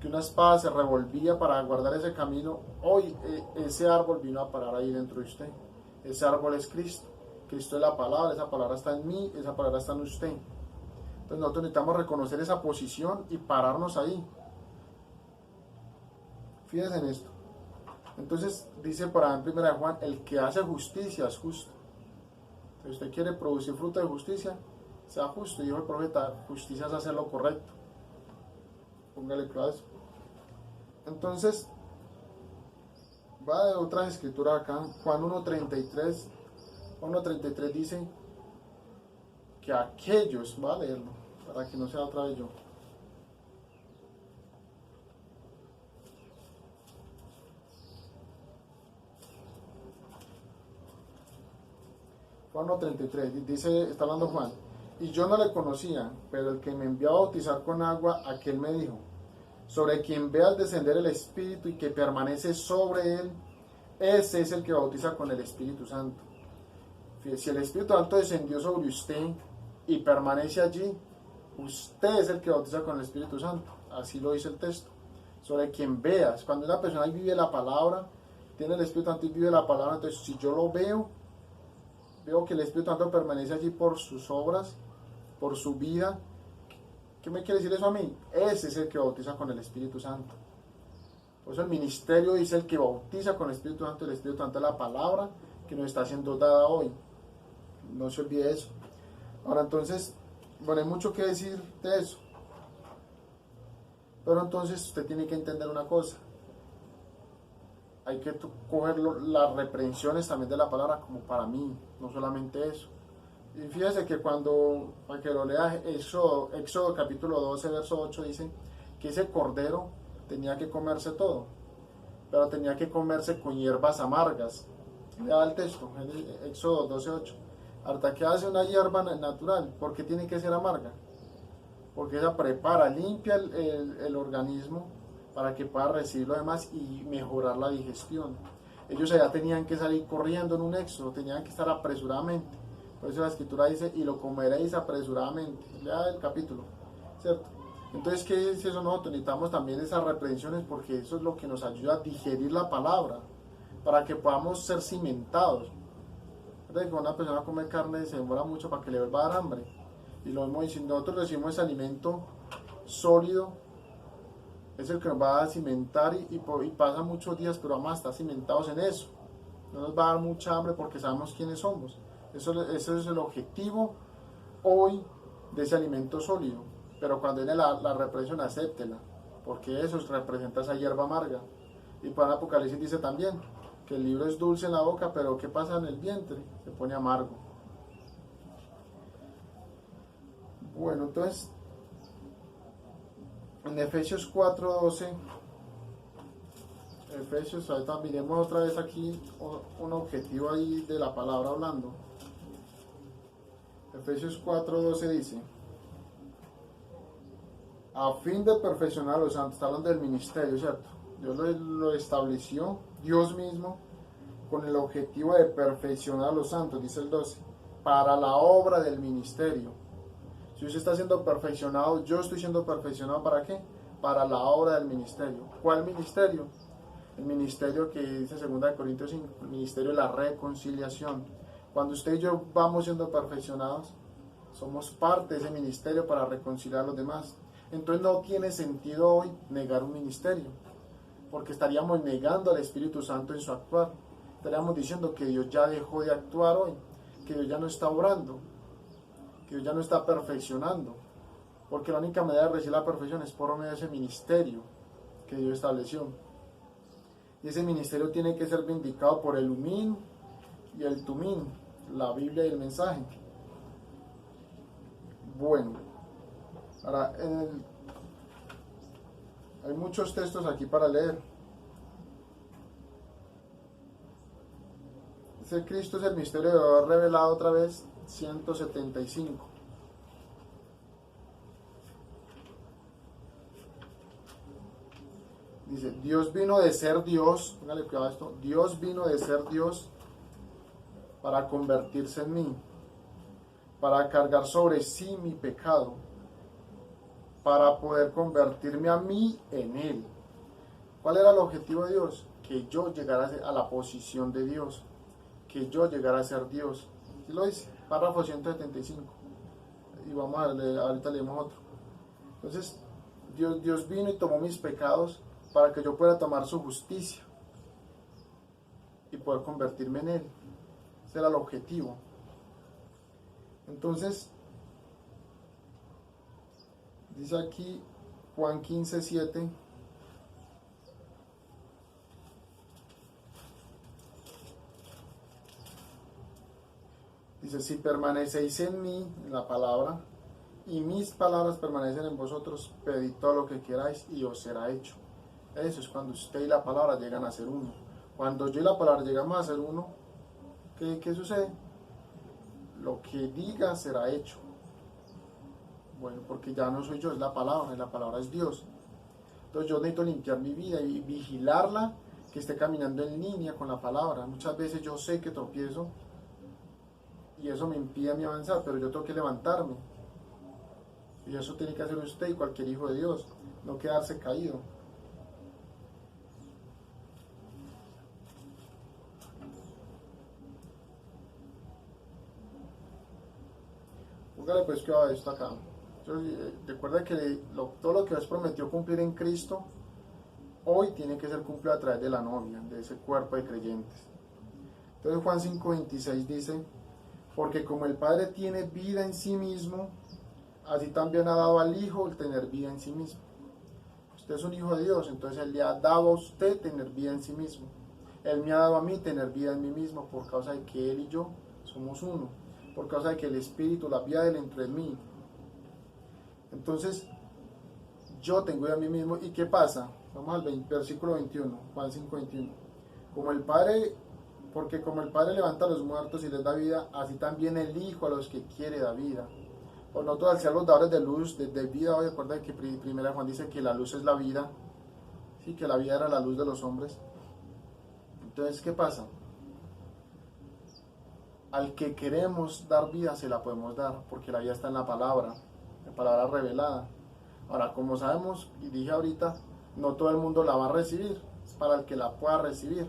que una espada se revolvía para guardar ese camino, hoy ese árbol vino a parar ahí dentro de usted. Ese árbol es Cristo. Cristo es la palabra, esa palabra está en mí, esa palabra está en usted. Entonces nosotros necesitamos reconocer esa posición y pararnos ahí. Fíjense en esto. Entonces dice por ahí en 1 Juan, el que hace justicia es justo. Si usted quiere producir fruto de justicia, sea justo. Dijo el profeta, justicia es hacer lo correcto. Póngale claro eso. Entonces, va de otras escrituras acá. Juan 1:33 dice que aquellos, va a leerlo, para que no sea otra vez yo. Juan 1:33 dice, está hablando Juan, y yo no le conocía, pero el que me envió a bautizar con agua, aquel me dijo, sobre quien ve al descender el Espíritu y que permanece sobre él, ese es el que bautiza con el Espíritu Santo. Si el Espíritu Santo descendió sobre usted y permanece allí, usted es el que bautiza con el Espíritu Santo. Así lo dice el texto. Sobre quien veas, cuando una persona vive la palabra, tiene el Espíritu Santo y vive la palabra, entonces si yo lo veo que el Espíritu Santo permanece allí por sus obras, por su vida. ¿Qué me quiere decir eso a mí? Ese es el que bautiza con el Espíritu Santo. Por eso el ministerio dice el que bautiza con el Espíritu Santo. El Espíritu Santo es la palabra que nos está siendo dada hoy. No se olvide eso. Ahora entonces, bueno, hay mucho que decir de eso. Pero entonces usted tiene que entender una cosa. Hay que coger las reprensiones también de la palabra como para mí, no solamente eso. Y fíjese que cuando, para que lo lea, Éxodo capítulo 12, verso 8, dice que ese cordero tenía que comerse todo, pero tenía que comerse con hierbas amargas. Lea el texto, Éxodo 12, 8. Hasta que hace una hierba natural, ¿por qué tiene que ser amarga? Porque ella prepara, limpia el organismo para que pueda recibir lo demás y mejorar la digestión. Ellos allá tenían que salir corriendo en un éxodo, tenían que estar apresuradamente. Por eso la escritura dice, y lo comeréis apresuradamente. Lea el capítulo, ¿cierto? Entonces, ¿qué es eso? Nosotros necesitamos también esas reprensiones porque eso es lo que nos ayuda a digerir la palabra, para que podamos ser cimentados. Cuando una persona come carne se demora mucho para que le vuelva a dar hambre. Y lo mismo, si nosotros recibimos ese alimento sólido, es el que nos va a cimentar y pasa muchos días, pero vamos a estar cimentados en eso. No nos va a dar mucha hambre porque sabemos quiénes somos. Ese es el objetivo hoy de ese alimento sólido. Pero cuando viene la represión, acéptela, porque eso representa esa hierba amarga. Y para Apocalipsis dice también que el libro es dulce en la boca, pero ¿qué pasa en el vientre? Se pone amargo. Bueno, entonces, en Efesios 4:12, ahorita miremos otra vez aquí un objetivo ahí de la palabra hablando. Efesios 4:12 dice, a fin de perfeccionar a los santos, está hablando del ministerio, ¿cierto? Dios lo estableció, Dios mismo, con el objetivo de perfeccionar a los santos, dice el 12, para la obra del ministerio. Si usted está siendo perfeccionado, yo estoy siendo perfeccionado, ¿para qué? Para la obra del ministerio. ¿Cuál ministerio? El ministerio que dice 2 Corintios 5, el ministerio de la reconciliación. Cuando usted y yo vamos siendo perfeccionados, somos parte de ese ministerio para reconciliar a los demás. Entonces no tiene sentido hoy negar un ministerio, porque estaríamos negando al Espíritu Santo en su actuar. Estaríamos diciendo que Dios ya dejó de actuar hoy, que Dios ya no está obrando, que Dios ya no está perfeccionando, porque la única manera de recibir la perfección es por medio de ese ministerio que Dios estableció. Y ese ministerio tiene que ser vindicado por el Umín y el Tumín, la Biblia y el mensaje. Bueno, ahora hay muchos textos aquí para leer. Ese Cristo es el misterio de Dios revelado otra vez, 175. Dice, Dios vino de ser Dios, póngale cuidado a esto, Dios vino de ser Dios para convertirse en mí, para cargar sobre sí mi pecado, para poder convertirme a mí en Él. ¿Cuál era el objetivo de Dios? Que yo llegara a la posición de Dios, que yo llegara a ser Dios. ¿Sí lo dice? Párrafo 175. Y vamos a leer, ahorita leemos otro. Entonces, Dios vino y tomó mis pecados para que yo pueda tomar su justicia y poder convertirme en Él. Ese era el objetivo. Entonces, dice aquí Juan 15:7. Dice, si permanecéis en mí, en la palabra, y mis palabras permanecen en vosotros, pedid todo lo que queráis y os será hecho. Eso es cuando usted y la palabra llegan a ser uno. Cuando yo y la palabra llegamos a ser uno, ¿qué sucede? Lo que diga será hecho. Bueno, porque ya no soy yo, es la palabra, y la palabra es Dios. Entonces yo necesito limpiar mi vida y vigilarla que esté caminando en línea con la palabra. Muchas veces yo sé que tropiezo y eso me impide a mí avanzar, pero yo tengo que levantarme. Y eso tiene que hacer usted y cualquier hijo de Dios, no quedarse caído. Póngale pues cuidado a esto acá. Recuerda que todo lo que Dios prometió cumplir en Cristo, hoy tiene que ser cumplido a través de la novia, de ese cuerpo de creyentes. Entonces Juan 5:26 dice, porque como el Padre tiene vida en sí mismo, así también ha dado al Hijo el tener vida en sí mismo. Usted es un hijo de Dios, entonces Él le ha dado a usted tener vida en sí mismo. Él me ha dado a mí tener vida en mí mismo por causa de que Él y yo somos uno, por causa de que el Espíritu, la vida de Él entró en mí. Entonces, yo tengo vida en mí mismo. ¿Y qué pasa? Vamos al versículo 21, Juan 5:21. Porque como el Padre levanta a los muertos y les da vida, así también el Hijo a los que quiere da vida. Por nosotros, al ser los dadores de luz, de vida, hoy recuerda que primera Juan dice que la luz es la vida, sí, que la vida era la luz de los hombres. Entonces, ¿qué pasa? Al que queremos dar vida, se la podemos dar, porque la vida está en la palabra revelada. Ahora, como sabemos, y dije ahorita, no todo el mundo la va a recibir, es para el que la pueda recibir.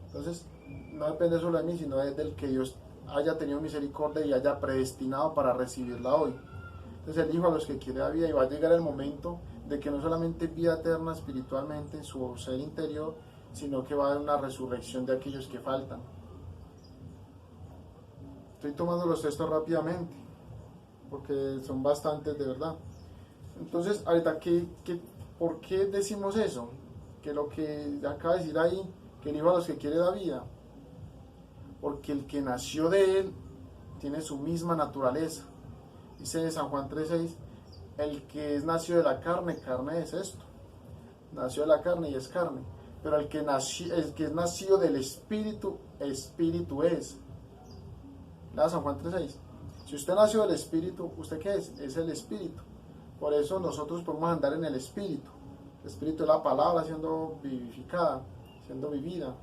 Entonces, no depende solo de mí, sino del que Dios haya tenido misericordia y haya predestinado para recibirla hoy. Entonces Él dijo a los que quiere la vida, y va a llegar el momento de que no solamente vida eterna espiritualmente en su ser interior, sino que va a haber una resurrección de aquellos que faltan. Estoy tomando los textos rápidamente, porque son bastantes de verdad. Entonces, ahorita, ¿por qué decimos eso? Que lo que acaba de decir ahí, que el Hijo a los que quiere da vida. Porque el que nació de Él tiene su misma naturaleza. Dice San Juan 3:6, el que es nacido de la carne, carne es esto. Nació de la carne y es carne. Pero el que es nacido del Espíritu, Espíritu es. ¿La San Juan 3:6? Si usted nació del Espíritu, ¿usted qué es? Es el Espíritu. Por eso nosotros podemos andar en el Espíritu. El Espíritu es la palabra siendo vivificada, siendo vivida.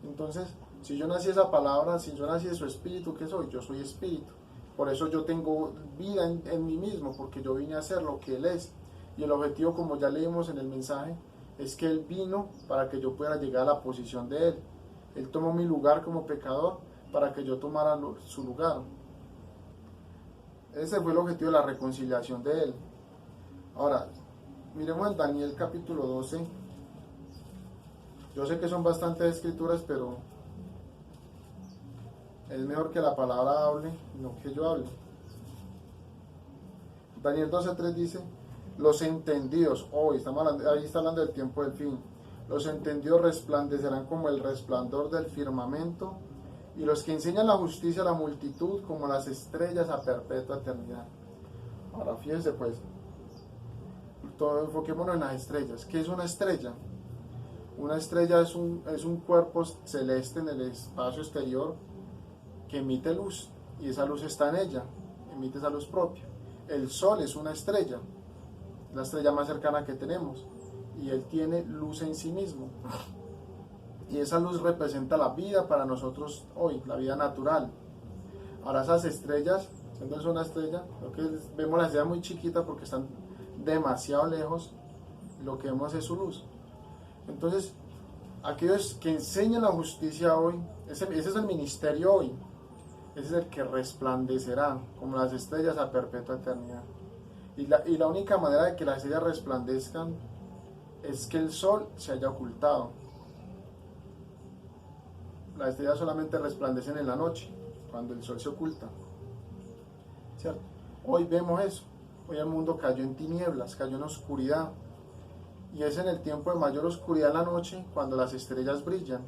Entonces, si yo nací de esa palabra, si yo nací de su Espíritu, ¿qué soy? Yo soy Espíritu. Por eso yo tengo vida en mí mismo, porque yo vine a ser lo que Él es. Y el objetivo, como ya leímos en el mensaje, es que Él vino para que yo pueda llegar a la posición de Él. Él tomó mi lugar como pecador para que yo tomara su lugar. Ese fue el objetivo de la reconciliación de Él. Ahora, miremos en Daniel capítulo 12. Yo sé que son bastantes escrituras, pero es mejor que la palabra hable, no que yo hable. Daniel 12:3 dice, los entendidos, hoy ahí está hablando del tiempo del fin, los entendidos resplandecerán como el resplandor del firmamento, y los que enseñan la justicia a la multitud como las estrellas a perpetua eternidad. Ahora fíjense pues, enfoquémonos en las estrellas. ¿Qué es una estrella? Una estrella es un cuerpo celeste en el espacio exterior que emite luz, y esa luz está en ella, emite esa luz propia. El sol es una estrella, la estrella más cercana que tenemos, y él tiene luz en sí mismo, y esa luz representa la vida para nosotros hoy, la vida natural. Ahora esas estrellas, siendo una estrella, lo que vemos la estrella muy chiquita porque están demasiado lejos, lo que vemos es su luz. Entonces, aquellos que enseñan la justicia hoy, ese es el ministerio hoy. Ese es el que resplandecerá como las estrellas a perpetua eternidad. Y la única manera de que las estrellas resplandezcan es que el sol se haya ocultado. Las estrellas solamente resplandecen en la noche, cuando el sol se oculta. ¿Cierto? Hoy vemos eso. Hoy el mundo cayó en tinieblas, cayó en oscuridad. Y es en el tiempo de mayor oscuridad en la noche cuando las estrellas brillan.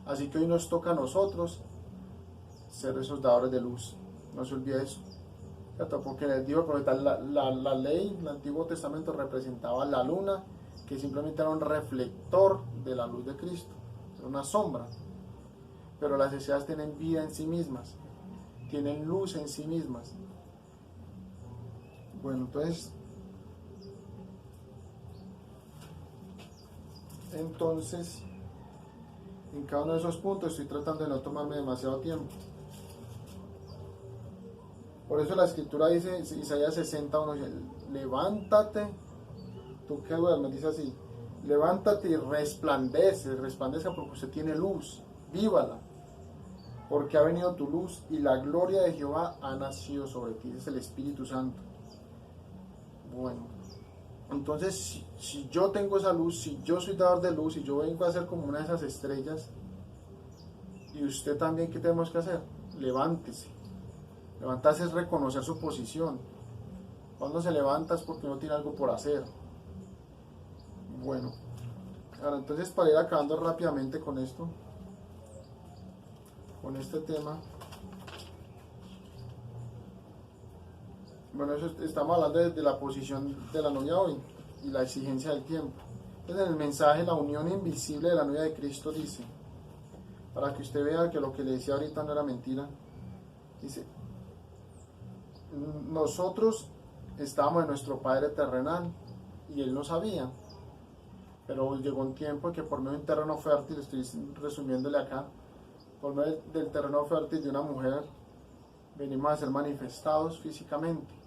Así que hoy nos toca a nosotros ser esos dadores de luz. No se olvide eso. ¿Cierto? Porque les digo, la ley, el Antiguo Testamento representaba la luna, que simplemente era un reflector de la luz de Cristo, era una sombra. Pero las estrellas tienen vida en sí mismas, tienen luz en sí mismas. Bueno, entonces En cada uno de esos puntos estoy tratando de no tomarme demasiado tiempo. Por eso la escritura dice, Isaías 61, dice, levántate, tú que duermes, dice así, levántate y resplandezca porque usted tiene luz, vívala, porque ha venido tu luz y la gloria de Jehová ha nacido sobre ti, es el Espíritu Santo. Bueno, entonces si yo tengo esa luz, si yo soy dador de luz, y yo vengo a ser como una de esas estrellas, y usted también, ¿qué tenemos que hacer? Levántese. Levantarse es reconocer su posición. Cuando se levanta es porque no tiene algo por hacer. Bueno, ahora entonces para ir acabando rápidamente con esto, con este tema. Bueno, eso estamos hablando de la posición de la novia hoy y la exigencia del tiempo. Entonces en el mensaje, la unión invisible de la novia de Cristo dice, para que usted vea que lo que le decía ahorita no era mentira, dice, nosotros estábamos en nuestro Padre terrenal y Él no sabía, pero llegó un tiempo en que por medio de un terreno fértil, estoy resumiéndole acá, por medio del terreno fértil de una mujer, venimos a ser manifestados físicamente.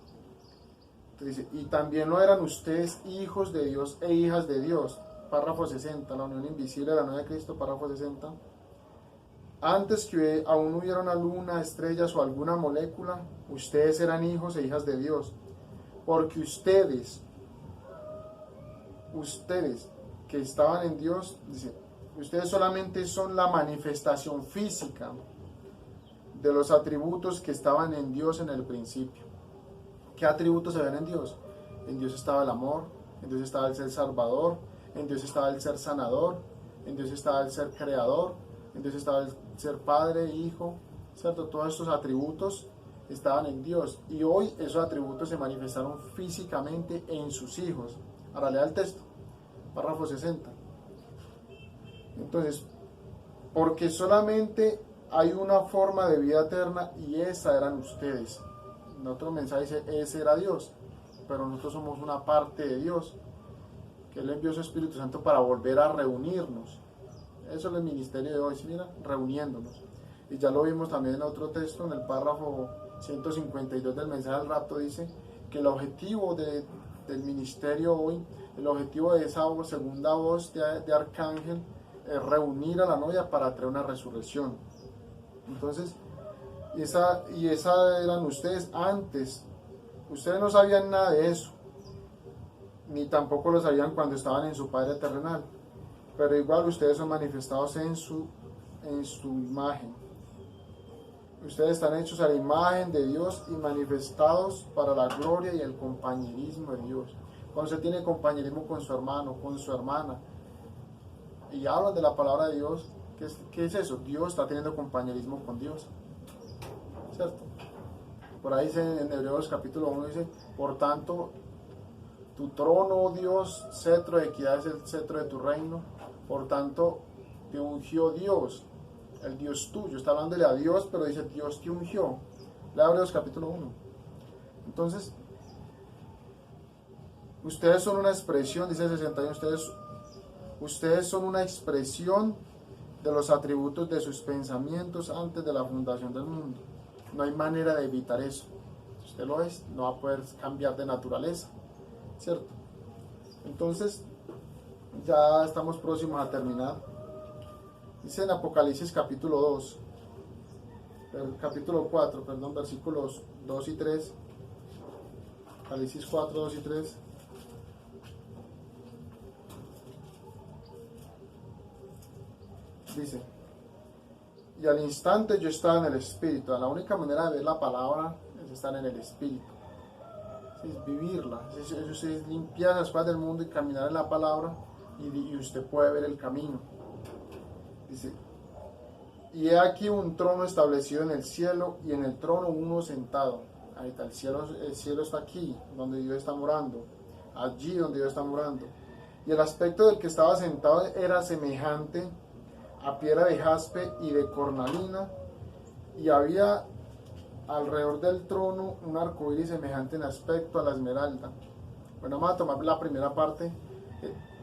Entonces dice, y también lo eran ustedes hijos de Dios e hijas de Dios, párrafo 60, la unión invisible de la novia de Cristo, párrafo 60. Antes que aún hubiera una luna, estrellas o alguna molécula, ustedes eran hijos e hijas de Dios, porque ustedes que estaban en Dios, dice, ustedes solamente son la manifestación física de los atributos que estaban en Dios en el principio. ¿Qué atributos se ven en Dios? En Dios estaba el amor, en Dios estaba el ser salvador, en Dios estaba el ser sanador, en Dios estaba el ser creador, en Dios estaba el ser padre, hijo, ¿cierto? Todos estos atributos estaban en Dios y hoy esos atributos se manifestaron físicamente en sus hijos. Ahora lea el texto, párrafo 60. Entonces, porque solamente hay una forma de vida eterna y esa eran ustedes. En otro mensaje dice, ese era Dios, pero nosotros somos una parte de Dios, que Él envió su Espíritu Santo para volver a reunirnos. Eso es el ministerio de hoy, ¿sí? Mira, reuniéndonos. Y ya lo vimos también en otro texto, en el párrafo 152 del mensaje del rapto, dice que el objetivo del ministerio hoy, el objetivo de esa segunda voz de arcángel, es reunir a la novia para traer una resurrección. Entonces, esa eran ustedes antes. Ustedes no sabían nada de eso, ni tampoco lo sabían cuando estaban en su Padre terrenal. Pero igual ustedes son manifestados en su imagen. Ustedes están hechos a la imagen de Dios y manifestados para la gloria y el compañerismo de Dios. Cuando se tiene compañerismo con su hermano, con su hermana, y hablan de la palabra de Dios, ¿qué es eso? Dios está teniendo compañerismo con Dios, ¿cierto? Por ahí dice en Hebreos capítulo 1, dice, por tanto, tu trono, oh Dios, cetro de equidad es el cetro de tu reino, por tanto, te ungió Dios, el Dios tuyo. Está hablándole a Dios, pero dice, Dios te ungió. Lea Hebreos capítulo 1. Entonces, ustedes son una expresión, dice 61, ustedes son una expresión de los atributos de sus pensamientos antes de la fundación del mundo. No hay manera de evitar eso. Si usted lo es, no va a poder cambiar de naturaleza, ¿cierto? Entonces, ya estamos próximos a terminar. Dice en Apocalipsis capítulo 2, capítulo 4, perdón, versículos 2 y 3. Apocalipsis 4, 2 y 3. Dice, y al instante yo estaba en el Espíritu. La única manera de ver la palabra es estar en el Espíritu, es vivirla, es limpiar las cosas del mundo y caminar en la palabra, y usted puede ver el camino. Dice, y he aquí un trono establecido en el cielo, y en el trono uno sentado. Ahí está, el cielo está aquí, donde Dios está morando, allí donde Dios está morando. Y el aspecto del que estaba sentado era semejante a piedra de jaspe y de cornalina, y había alrededor del trono un arco iris semejante en aspecto a la esmeralda. Bueno, vamos a tomar la primera parte.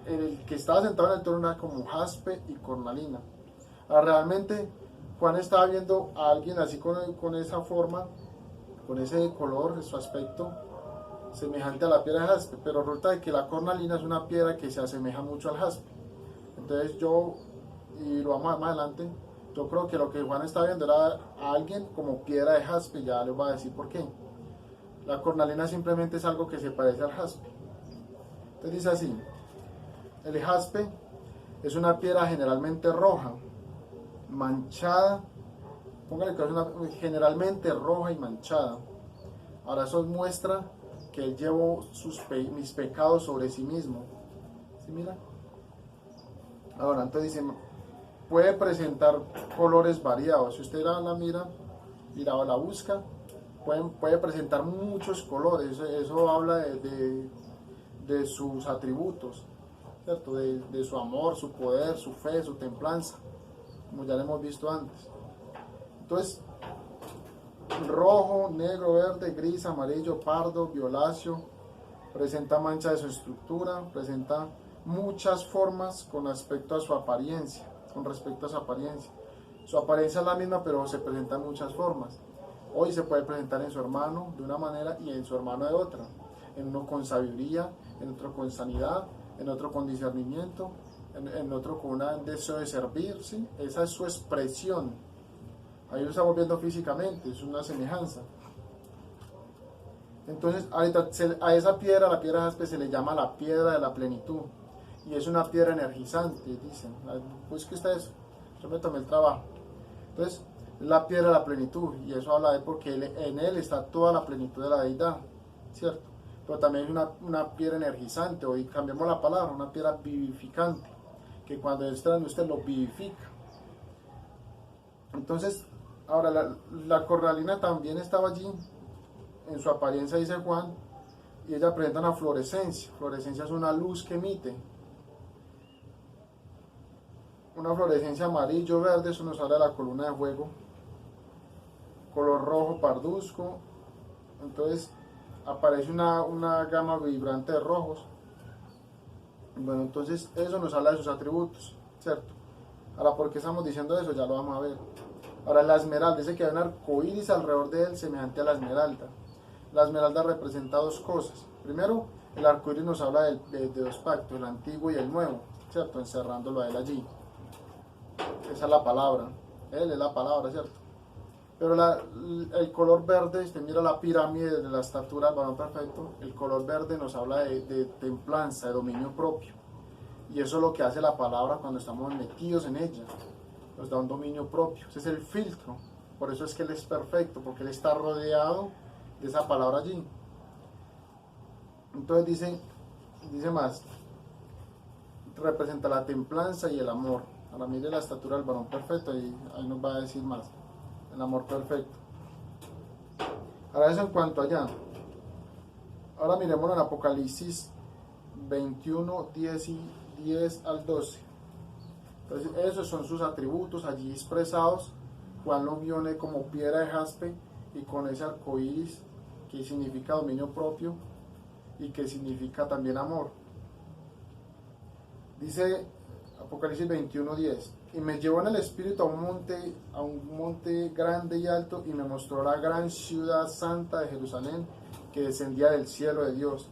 El que estaba sentado en el trono era como jaspe y cornalina. Realmente Juan estaba viendo a alguien así con esa forma, con ese color, su aspecto semejante a la piedra de jaspe, pero resulta que la cornalina es una piedra que se asemeja mucho al jaspe. Entonces yo, y lo vamos a ver más adelante, yo creo que lo que Juan está viendo era a alguien como piedra de jaspe, ya les voy a decir por qué. La cornalina simplemente es algo que se parece al jaspe. Entonces dice así, el jaspe es una piedra generalmente roja, manchada, póngale que es generalmente roja y manchada. Ahora eso muestra que él llevó mis pecados sobre sí mismo. ¿Sí mira? Ahora, entonces dice, puede presentar colores variados. Si usted la mira y la busca, puede presentar muchos colores. Eso habla de sus atributos, ¿cierto? De su amor, su poder, su fe, su templanza, como ya lo hemos visto antes. Entonces, rojo, negro, verde, gris, amarillo, pardo, violáceo, presenta mancha de su estructura, presenta muchas formas con respecto a su apariencia, Su apariencia es la misma, pero se presenta en muchas formas. Hoy se puede presentar en su hermano de una manera y en su hermano de otra. En uno con sabiduría, en otro con sanidad, en otro con discernimiento, en otro con un deseo de servir, ¿sí? Esa es su expresión. Ahí lo estamos viendo físicamente, es una semejanza. Entonces, a esa piedra, la piedra jaspe, se le llama la piedra de la plenitud. Y es una piedra energizante, dicen. Pues que ustedes, yo me tomé el trabajo. Entonces, es la piedra de la plenitud. Y eso habla de porque en él está toda la plenitud de la deidad, ¿cierto? Pero también es una piedra energizante, hoy cambiamos la palabra, una piedra vivificante, que cuando está en usted lo vivifica. Entonces, ahora la cornalina también estaba allí, en su apariencia dice Juan, y ella presenta una fluorescencia. Fluorescencia es una luz que emite. Una fluorescencia amarillo, verde, eso nos habla de la columna de fuego. Color rojo parduzco. Entonces aparece una gama vibrante de rojos. Bueno, entonces eso nos habla de sus atributos, ¿cierto? Ahora, ¿por qué estamos diciendo eso? Ya lo vamos a ver. Ahora, la esmeralda, dice que hay un arco iris alrededor de él semejante a la esmeralda. La esmeralda representa dos cosas. Primero, el arco iris nos habla de dos pactos, el antiguo y el nuevo, ¿cierto? Encerrándolo a él allí. Esa es la palabra. Él es la palabra, ¿cierto? Pero el color verde, usted mira la pirámide de la estatura del varón perfecto, el color verde nos habla de templanza, de dominio propio. Y eso es lo que hace la palabra cuando estamos metidos en ella. Nos da un dominio propio. Ese es el filtro. Por eso es que Él es perfecto, porque Él está rodeado de esa palabra allí. Entonces dice más, representa la templanza y el amor. Ahora mire la estatura del varón perfecto y ahí nos va a decir más. El amor perfecto. Ahora eso en cuanto allá. Ahora miremos en Apocalipsis 21, 10 al 12. Entonces esos son sus atributos allí expresados. Juan lo vio como piedra de jaspe y con ese arco iris que significa dominio propio y que significa también amor. Dice Apocalipsis 21:10, y me llevó en el espíritu a un monte grande y alto, y me mostró la gran ciudad santa de Jerusalén, que descendía del cielo de Dios,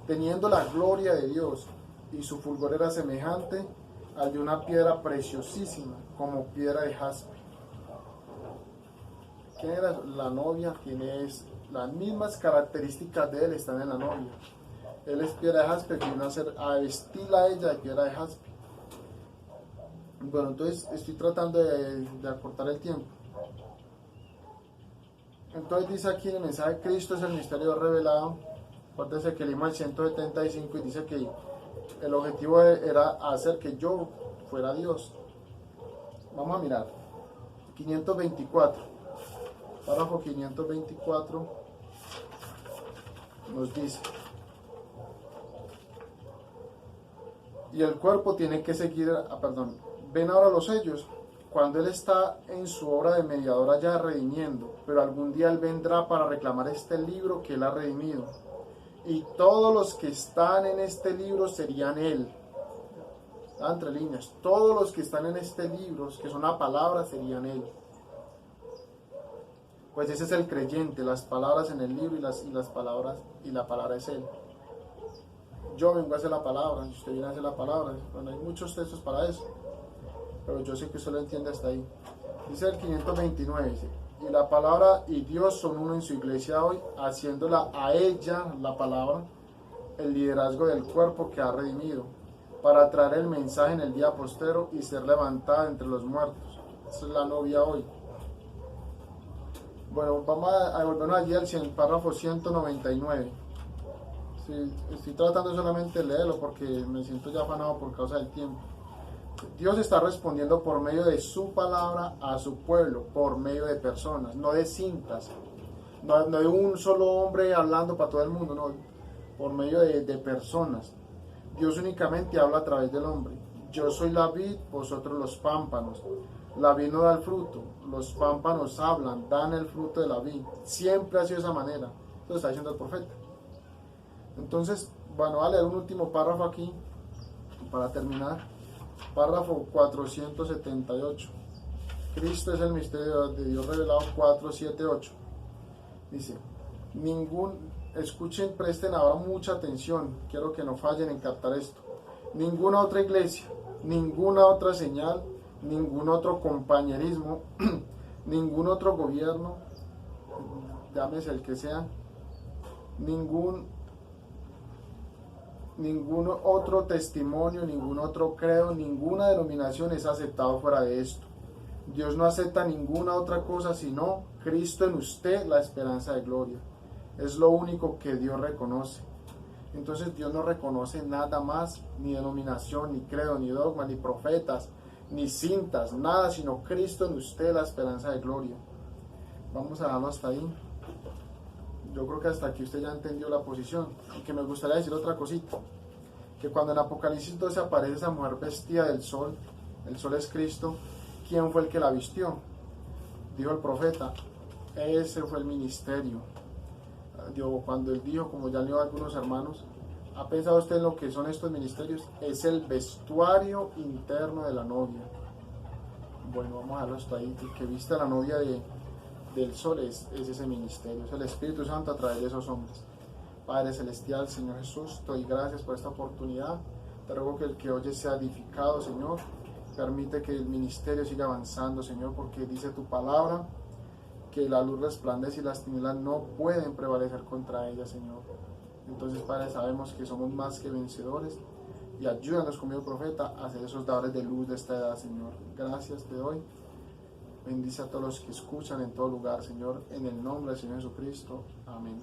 teniendo la gloria de Dios, y su fulgor era semejante al de una piedra preciosísima, como piedra de jaspe. ¿Quién era la novia? Tiene las mismas características de él, están en la novia. Él es piedra de jaspe, que vino a vestirla a ella de piedra de jaspe. Bueno, entonces estoy tratando de acortar el tiempo. Entonces dice aquí en el mensaje, Cristo es el misterio revelado. Acuérdense que leímos el 175 y dice que el objetivo era hacer que yo fuera Dios. Vamos a mirar. 524. Párrafo 524 nos dice: y el cuerpo tiene que seguir, ven ahora los sellos, cuando Él está en su obra de mediador allá redimiendo, pero algún día Él vendrá para reclamar este libro que Él ha redimido, y todos los que están en este libro serían Él. entre líneas, todos los que están en este libro, que son la palabra, serían Él. Pues ese es el creyente, las palabras en el libro y la palabra es Él. Yo vengo a hacer la palabra, usted viene a hacer la palabra. Bueno, hay muchos textos para eso, pero yo sé que usted lo entiende hasta ahí. Dice el 529, dice, y la palabra y Dios son uno en su iglesia hoy, haciéndola a ella, la palabra, el liderazgo del cuerpo que ha redimido, para traer el mensaje en el día postero y ser levantada entre los muertos. Esa es la novia hoy. Bueno, vamos a volvernos allí al párrafo 199. Sí, estoy tratando solamente de leerlo porque me siento ya afanado por causa del tiempo. Dios está respondiendo por medio de su palabra a su pueblo, por medio de personas, no de cintas, no de un solo hombre hablando para todo el mundo, no, por medio de personas. Dios únicamente habla a través del hombre. Yo soy la vid, vosotros los pámpanos. La vid no da el fruto, los pámpanos hablan, dan el fruto de la vid. Siempre ha sido de esa manera. Eso lo está diciendo el profeta. Entonces, bueno, voy a leer un último párrafo aquí para terminar. Párrafo 478. Cristo es el misterio de Dios revelado, 478. Dice, escuchen, presten ahora mucha atención, quiero que no fallen en captar esto. Ninguna otra iglesia, ninguna otra señal, ningún otro compañerismo, ningún otro gobierno, llámese el que sea, ningún otro testimonio, ningún otro credo, ninguna denominación es aceptado fuera de esto. Dios no acepta ninguna otra cosa sino Cristo en usted, la esperanza de gloria. Es lo único que Dios reconoce. Entonces Dios no reconoce nada más, ni denominación, ni credo, ni dogma, ni profetas, ni cintas, nada sino Cristo en usted, la esperanza de gloria. Vamos a dejarlo hasta ahí. Yo creo que hasta aquí usted ya entendió la posición. Aunque me gustaría decir otra cosita, que cuando en Apocalipsis 12 aparece esa mujer vestida del sol, el sol es Cristo, ¿quién fue el que la vistió? Dijo el profeta, ese fue el ministerio. Cuando él dijo, como ya leo a algunos hermanos, ¿ha pensado usted en lo que son estos ministerios? Es el vestuario interno de la novia. Bueno, vamos a dejarlo hasta ahí. El que viste a la novia del sol es ese ministerio, es el Espíritu Santo a través de esos hombres. Padre Celestial, Señor Jesús, te doy gracias por esta oportunidad. Te ruego que el que oye sea edificado, Señor. Permite que el ministerio siga avanzando, Señor, porque dice tu palabra que la luz resplandece y las tinieblas no pueden prevalecer contra ella, Señor. Entonces, Padre, sabemos que somos más que vencedores y ayúdanos, como el profeta, a ser esos dadores de luz de esta edad, Señor. Gracias te doy. Bendice a todos los que escuchan en todo lugar, Señor, en el nombre del Señor Jesucristo. Amén.